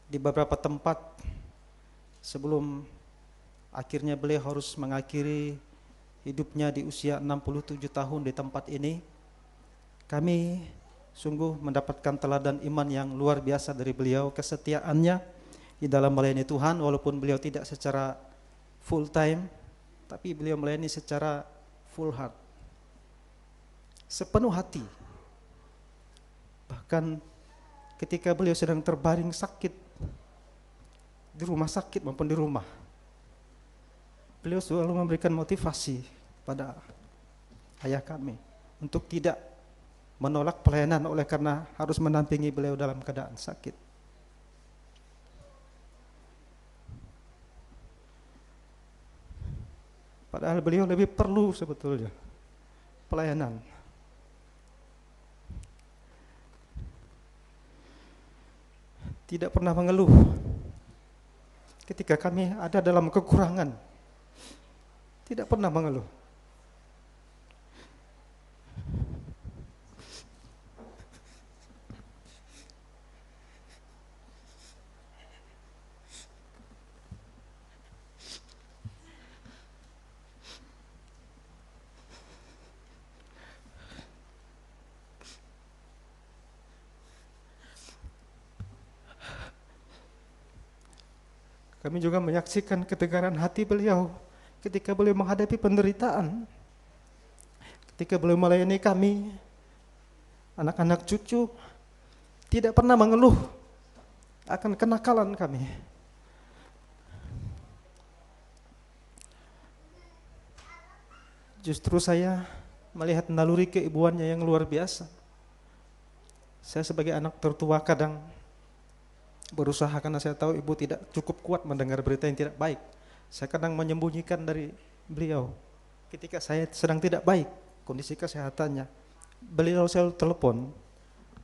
di beberapa tempat sebelum akhirnya beliau harus mengakhiri hidupnya di usia 67 tahun di tempat ini. Kami sungguh mendapatkan teladan iman yang luar biasa dari beliau, kesetiaannya di dalam melayani Tuhan, walaupun beliau tidak secara full time, tapi beliau melayani secara full heart, sepenuh hati. Bahkan ketika beliau sedang terbaring sakit di rumah sakit maupun di rumah, beliau selalu memberikan motivasi pada ayah kami untuk tidak menolak pelayanan oleh karena harus mendampingi beliau dalam keadaan sakit. Padahal beliau lebih perlu sebetulnya pelayanan. Tidak pernah mengeluh ketika kami ada dalam kekurangan. Tidak pernah mengeluh. Kami juga menyaksikan ketegaran hati beliau ketika beliau menghadapi penderitaan, ketika beliau melayani kami, anak-anak cucu, tidak pernah mengeluh akan kenakalan kami. Justru saya melihat naluri keibuannya yang luar biasa. Saya sebagai anak tertua kadang berusaha, karena saya tahu ibu tidak cukup kuat mendengar berita yang tidak baik. Saya kadang menyembunyikan dari beliau. Ketika saya sedang tidak baik kondisi kesehatannya, beliau selalu telepon,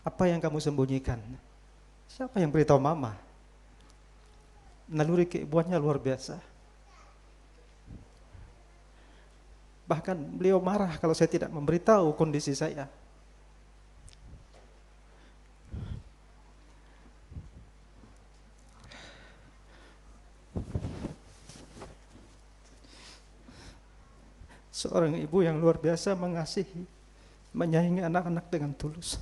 "Apa yang kamu sembunyikan?" Siapa yang beritahu mama? Naluri keibuannya luar biasa. Bahkan beliau marah kalau saya tidak memberitahu kondisi saya. Seorang ibu yang luar biasa mengasihi, menyayangi anak-anak dengan tulus.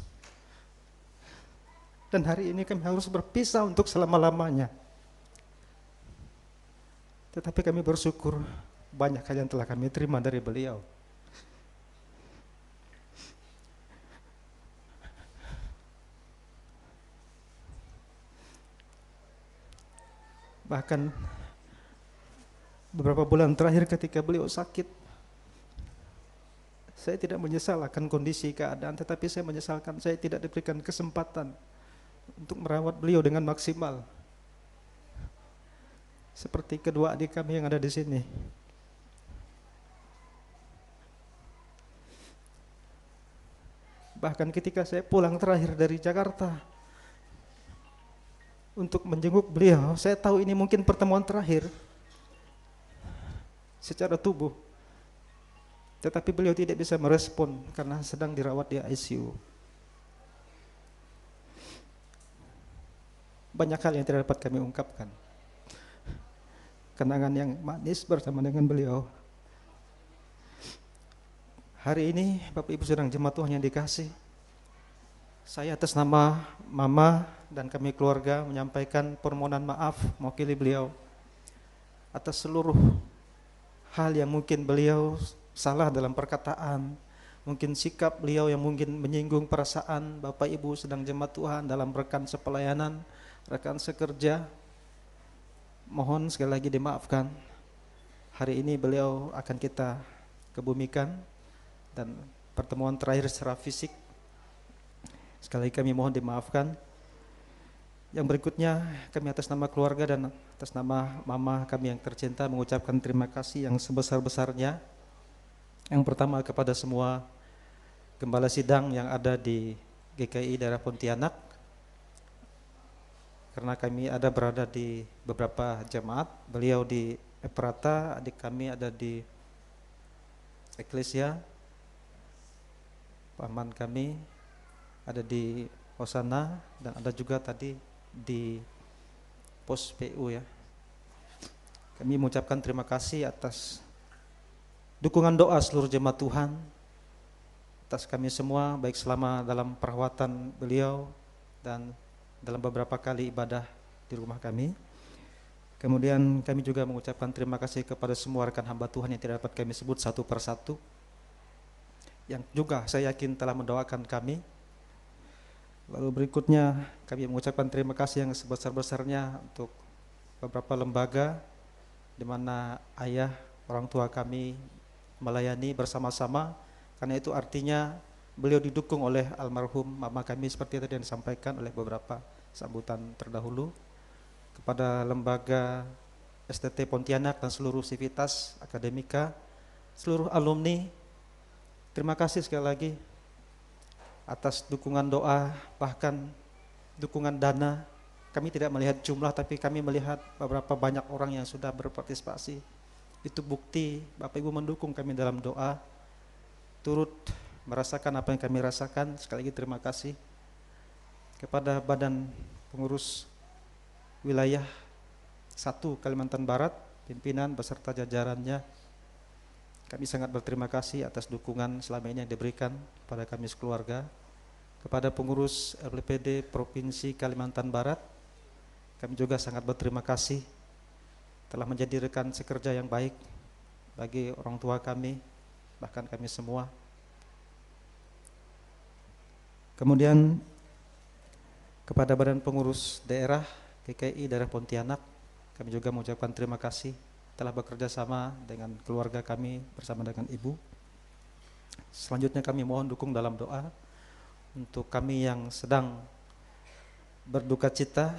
Dan hari ini kami harus berpisah untuk selama-lamanya. Tetapi kami bersyukur banyak hal yang telah kami terima dari beliau. Bahkan beberapa bulan terakhir ketika beliau sakit, saya tidak menyesal akan kondisi keadaan, tetapi saya menyesalkan saya tidak diberikan kesempatan untuk merawat beliau dengan maksimal. Seperti kedua adik kami yang ada di sini. Bahkan ketika saya pulang terakhir dari Jakarta untuk menjenguk beliau, saya tahu ini mungkin pertemuan terakhir secara tubuh. Tetapi beliau tidak bisa merespon karena sedang dirawat di ICU. Banyak hal yang tidak dapat kami ungkapkan. Kenangan yang manis bersama dengan beliau. Hari ini Bapak Ibu sedang jemaat Tuhan yang dikasih, saya atas nama Mama dan kami keluarga menyampaikan permohonan maaf mewakili beliau atas seluruh hal yang mungkin beliau salah dalam perkataan, mungkin sikap beliau yang mungkin menyinggung perasaan Bapak Ibu sedang jemaat Tuhan dalam rekan sepelayanan, rekan sekerja. Mohon sekali lagi dimaafkan. Hari ini beliau akan kita kebumikan dan pertemuan terakhir secara fisik. Sekali lagi kami mohon dimaafkan. Yang berikutnya kami atas nama keluarga dan atas nama Mama kami yang tercinta mengucapkan terima kasih yang sebesar-besarnya. Yang pertama kepada semua gembala sidang yang ada di GKI daerah Pontianak, karena kami ada berada di beberapa jemaat, beliau di Eprata, adik kami ada di Eklesia, paman kami ada di Hosana, dan ada juga tadi di pos PU ya. Kami mengucapkan terima kasih atas dukungan doa seluruh jemaat Tuhan atas kami semua, baik selama dalam perawatan beliau dan dalam beberapa kali ibadah di rumah kami. Kemudian kami juga mengucapkan terima kasih kepada semua rekan hamba Tuhan yang tidak dapat kami sebut satu persatu, yang juga saya yakin telah mendoakan kami. Lalu berikutnya kami mengucapkan terima kasih yang sebesar-besarnya untuk beberapa lembaga di mana ayah, orang tua kami melayani bersama-sama, karena itu artinya beliau didukung oleh almarhum mama kami seperti tadi yang disampaikan oleh beberapa sambutan terdahulu. Kepada lembaga STT Pontianak dan seluruh sivitas akademika, seluruh alumni, terima kasih sekali lagi atas dukungan doa, bahkan dukungan dana. Kami tidak melihat jumlah, tapi kami melihat beberapa banyak orang yang sudah berpartisipasi. Itu bukti Bapak Ibu mendukung kami dalam doa, turut merasakan apa yang kami rasakan. Sekali lagi terima kasih kepada Badan Pengurus Wilayah 1 Kalimantan Barat, pimpinan beserta jajarannya. Kami sangat berterima kasih atas dukungan selama ini yang diberikan kepada kami sekeluarga. Kepada pengurus LPPD Provinsi Kalimantan Barat, kami juga sangat berterima kasih telah menjadi rekan sekerja yang baik bagi orang tua kami, bahkan kami semua. Kemudian kepada Badan Pengurus Daerah GKI daerah Pontianak, kami juga mengucapkan terima kasih telah bekerja sama dengan keluarga kami bersama dengan Ibu. Selanjutnya kami mohon dukung dalam doa untuk kami yang sedang berduka cita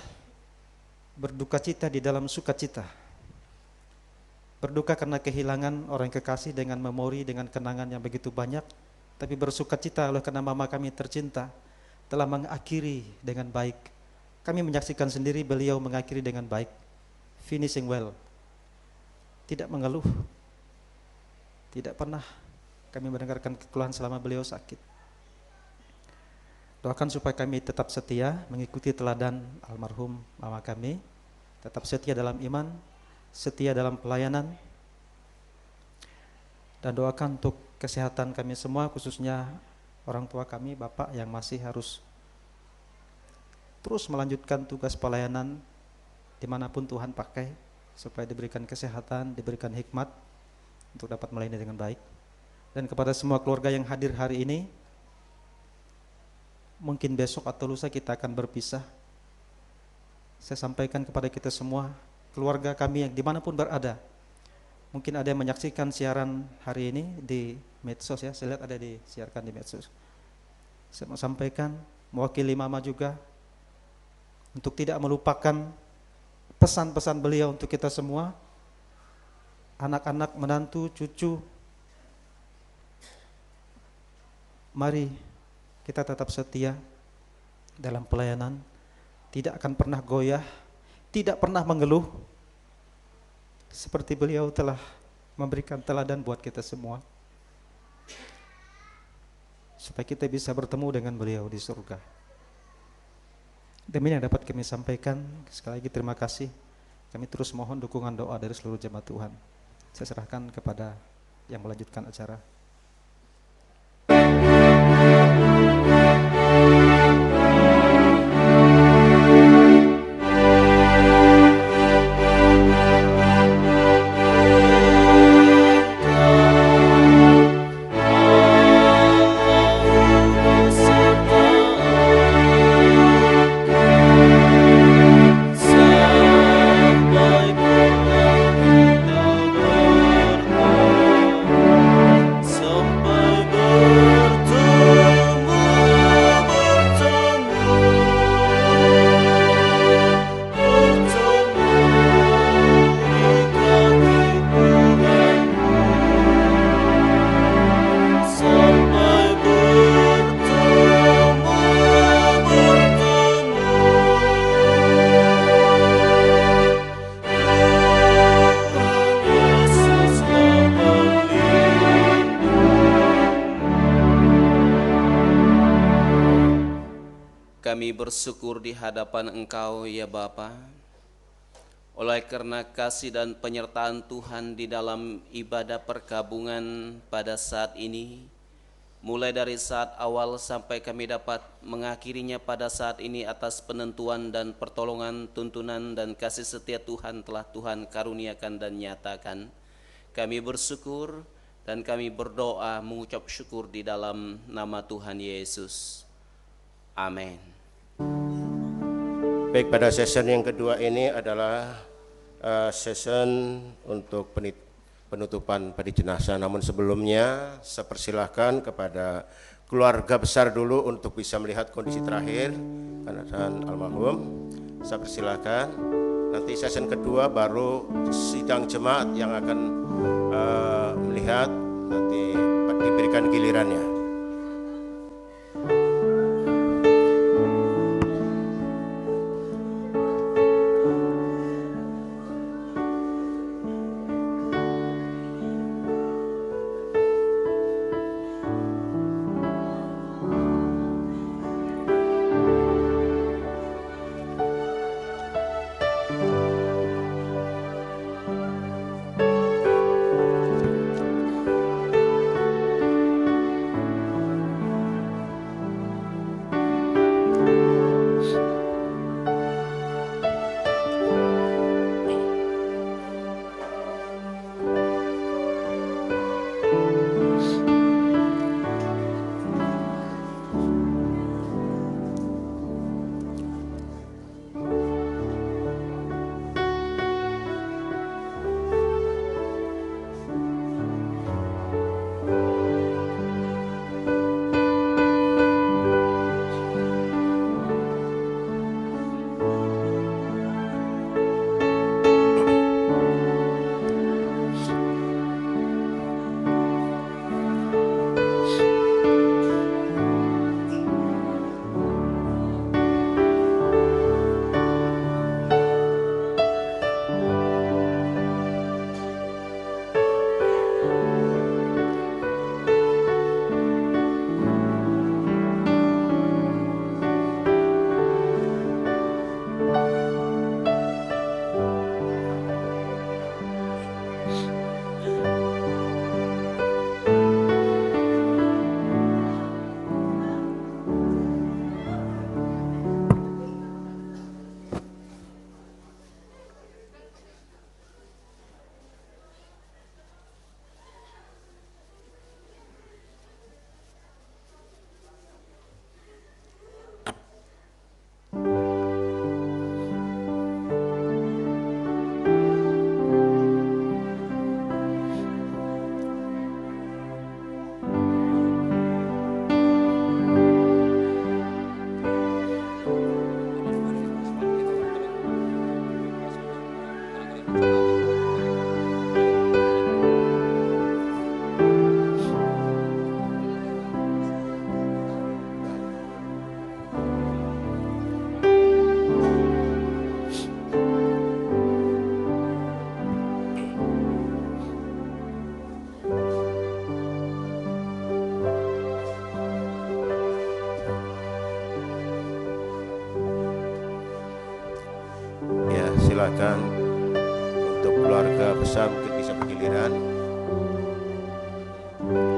di dalam sukacita. Berduka karena kehilangan orang kekasih dengan memori, dengan kenangan yang begitu banyak, tapi bersukacita oleh karena mama kami tercinta telah mengakhiri dengan baik. Kami menyaksikan sendiri beliau mengakhiri dengan baik, finishing well, tidak mengeluh, tidak pernah kami mendengarkan keluhan selama beliau sakit. Doakan supaya kami tetap setia mengikuti teladan almarhum mama kami, tetap setia dalam iman, setia dalam pelayanan, dan doakan untuk kesehatan kami semua, khususnya orang tua kami, Bapak yang masih harus terus melanjutkan tugas pelayanan dimanapun Tuhan pakai, supaya diberikan kesehatan, diberikan hikmat untuk dapat melayani dengan baik. Dan kepada semua keluarga yang hadir hari ini, mungkin besok atau lusa kita akan berpisah. Saya sampaikan kepada kita semua, keluarga kami yang dimanapun berada, mungkin ada yang menyaksikan siaran hari ini di medsos ya, saya lihat ada disiarkan di medsos. Saya mau sampaikan, mewakili mama juga, untuk tidak melupakan pesan-pesan beliau untuk kita semua, anak-anak, menantu, cucu. Mari kita tetap setia dalam pelayanan, tidak akan pernah goyah, tidak pernah mengeluh, seperti beliau telah memberikan teladan buat kita semua, supaya kita bisa bertemu dengan beliau di surga. Demikian yang dapat kami sampaikan. Sekali lagi terima kasih. Kami terus mohon dukungan doa dari seluruh jemaat Tuhan. Saya serahkan kepada yang melanjutkan acara. Kami bersyukur di hadapan Engkau ya Bapa, oleh karena kasih dan penyertaan Tuhan di dalam ibadah perkabungan pada saat ini, mulai dari saat awal sampai kami dapat mengakhirinya pada saat ini atas penentuan dan pertolongan, tuntunan dan kasih setia Tuhan telah Tuhan karuniakan dan nyatakan. Kami bersyukur dan kami berdoa mengucap syukur di dalam nama Tuhan Yesus. Amin. Baik, pada session yang kedua ini adalah session untuk penutupan peti jenazah. Namun sebelumnya saya persilahkan kepada keluarga besar dulu untuk bisa melihat kondisi terakhir keadaan almarhum. Saya persilahkan. Nanti session kedua baru sidang jemaat yang akan melihat, nanti diberikan gilirannya. silakan untuk keluarga besar mungkin bisa bergiliran.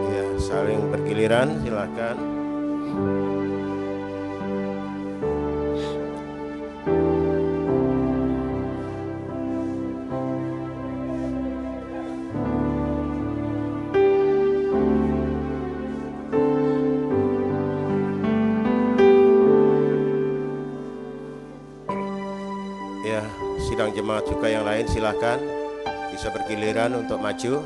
Ya, saling bergiliran, silakan. Ya, sidang jemaat juga yang lain silakan bisa bergiliran untuk maju.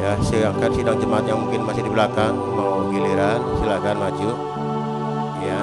Ya, silakan sidang jemaat yang mungkin masih di belakang mau giliran, silakan maju. Ya.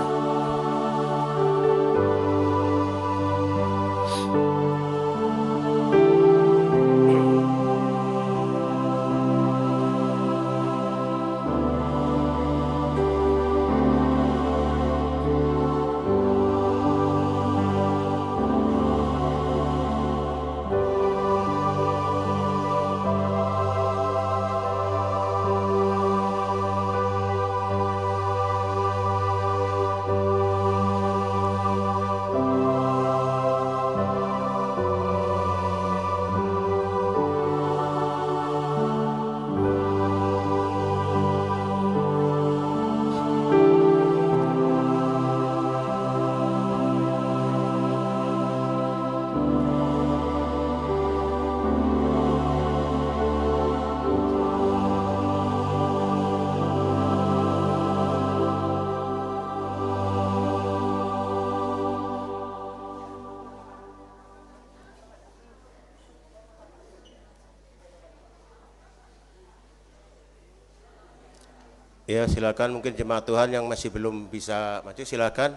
Ya, silakan mungkin jemaat Tuhan yang masih belum bisa maju, silakan.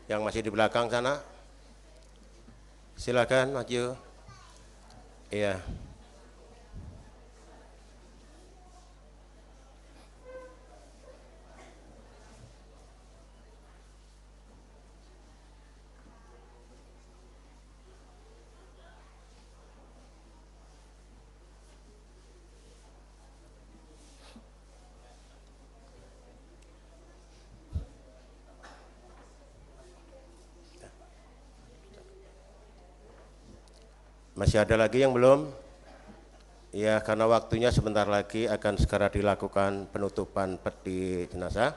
Yang masih di belakang sana, silakan maju. Iya. Masih ada lagi yang belum? Ya, karena waktunya sebentar lagi akan segera dilakukan penutupan peti jenazah.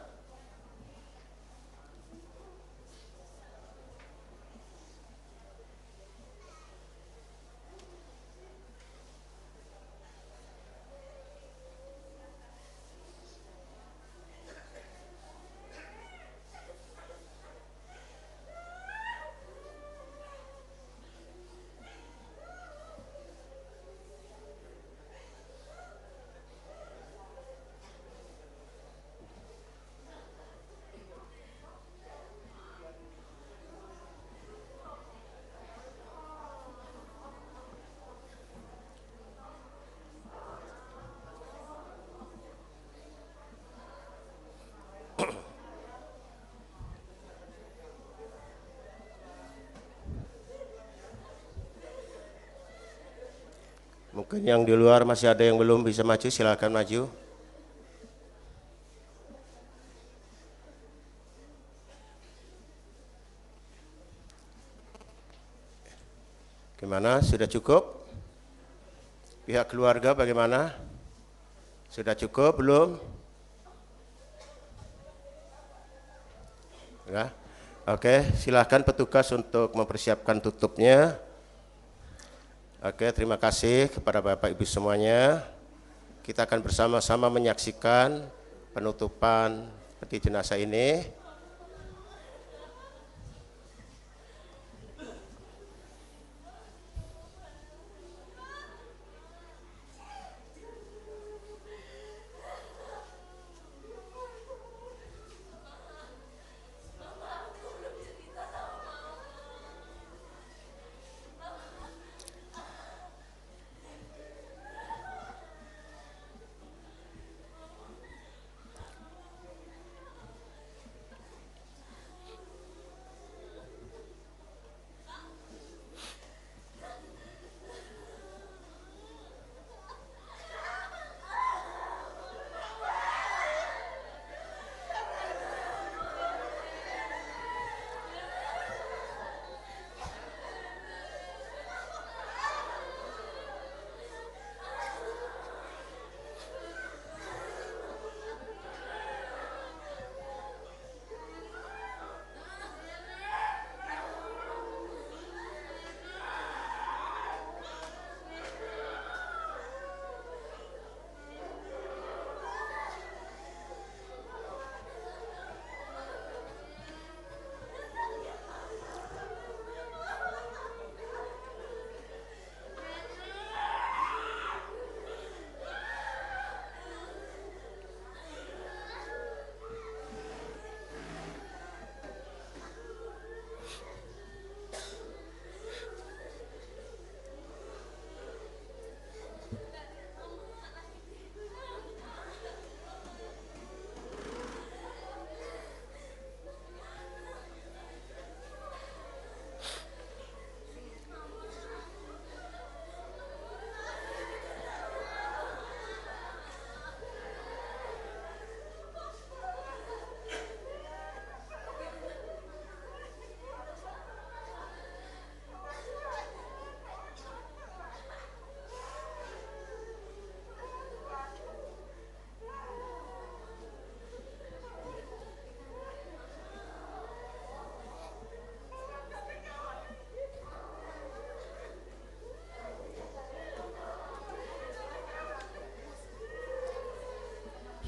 Mungkin yang di luar masih ada yang belum bisa maju, silakan maju. Bagaimana? Sudah cukup? Pihak keluarga bagaimana? Sudah cukup belum? Ya. Oke, silahkan petugas untuk mempersiapkan tutupnya. Oke, terima kasih kepada Bapak Ibu semuanya. Kita akan bersama-sama menyaksikan penutupan peti jenazah ini.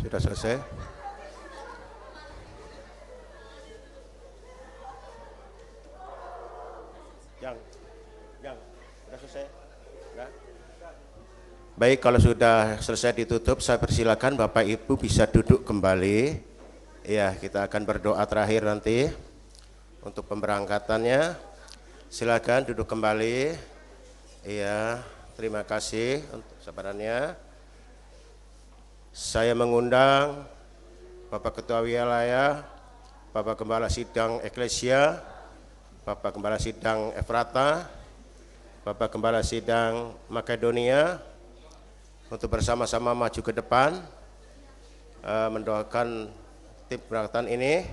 Sudah selesai? Yang, sudah selesai? Enggak? Baik, kalau sudah selesai ditutup, saya persilakan Bapak Ibu bisa duduk kembali. Ya, kita akan berdoa terakhir nanti untuk pemberangkatannya. Silakan duduk kembali. Iya, terima kasih untuk kesabarannya. Saya mengundang Bapak Ketua Wilayah, Bapak Gembala Sidang Eklesia, Bapak Gembala Sidang Efrata, Bapak Gembala Sidang Makedonia untuk bersama-sama maju ke depan mendoakan tim keberangkatan ini.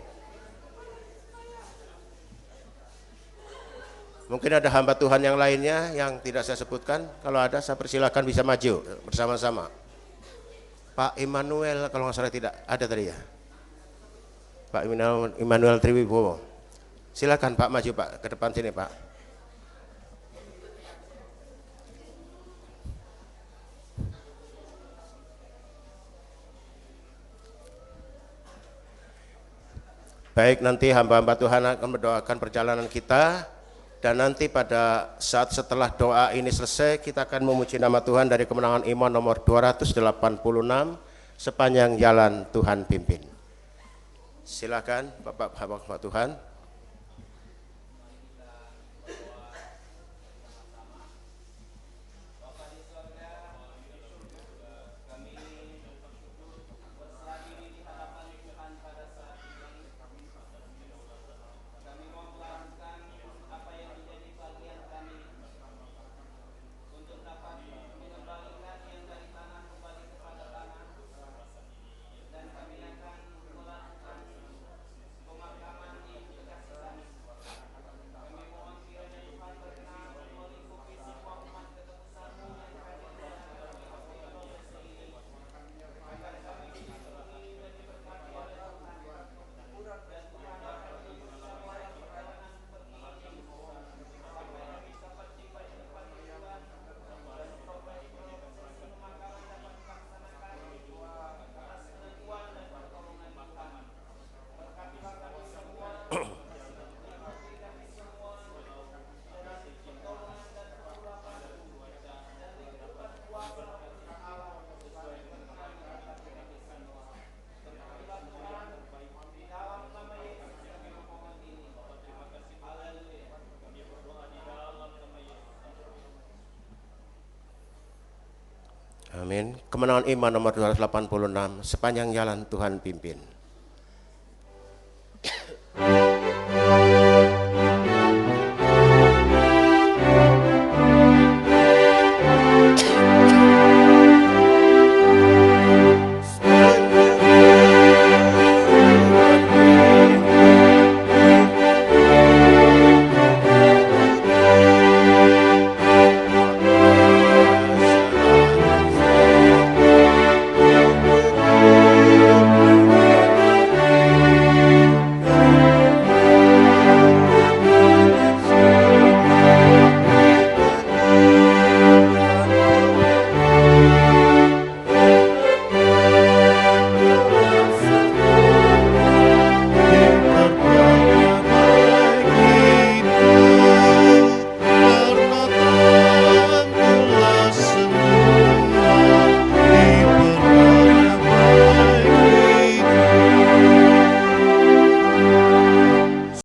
Mungkin ada hamba Tuhan yang lainnya yang tidak saya sebutkan. Kalau ada, saya persilakan bisa maju bersama-sama. Pak Immanuel, kalau nggak salah tidak ada tadi ya. Pak Immanuel Triwibowo. Silakan Pak maju Pak ke depan sini Pak. Baik, nanti hamba-hamba Tuhan akan mendoakan perjalanan kita. Dan nanti pada saat setelah doa ini selesai, kita akan memuji nama Tuhan dari kemenangan iman nomor 286, sepanjang jalan Tuhan pimpin. Silakan Bapak hamba Tuhan. Amin. Kemenangan iman nomor 286, sepanjang jalan Tuhan pimpin.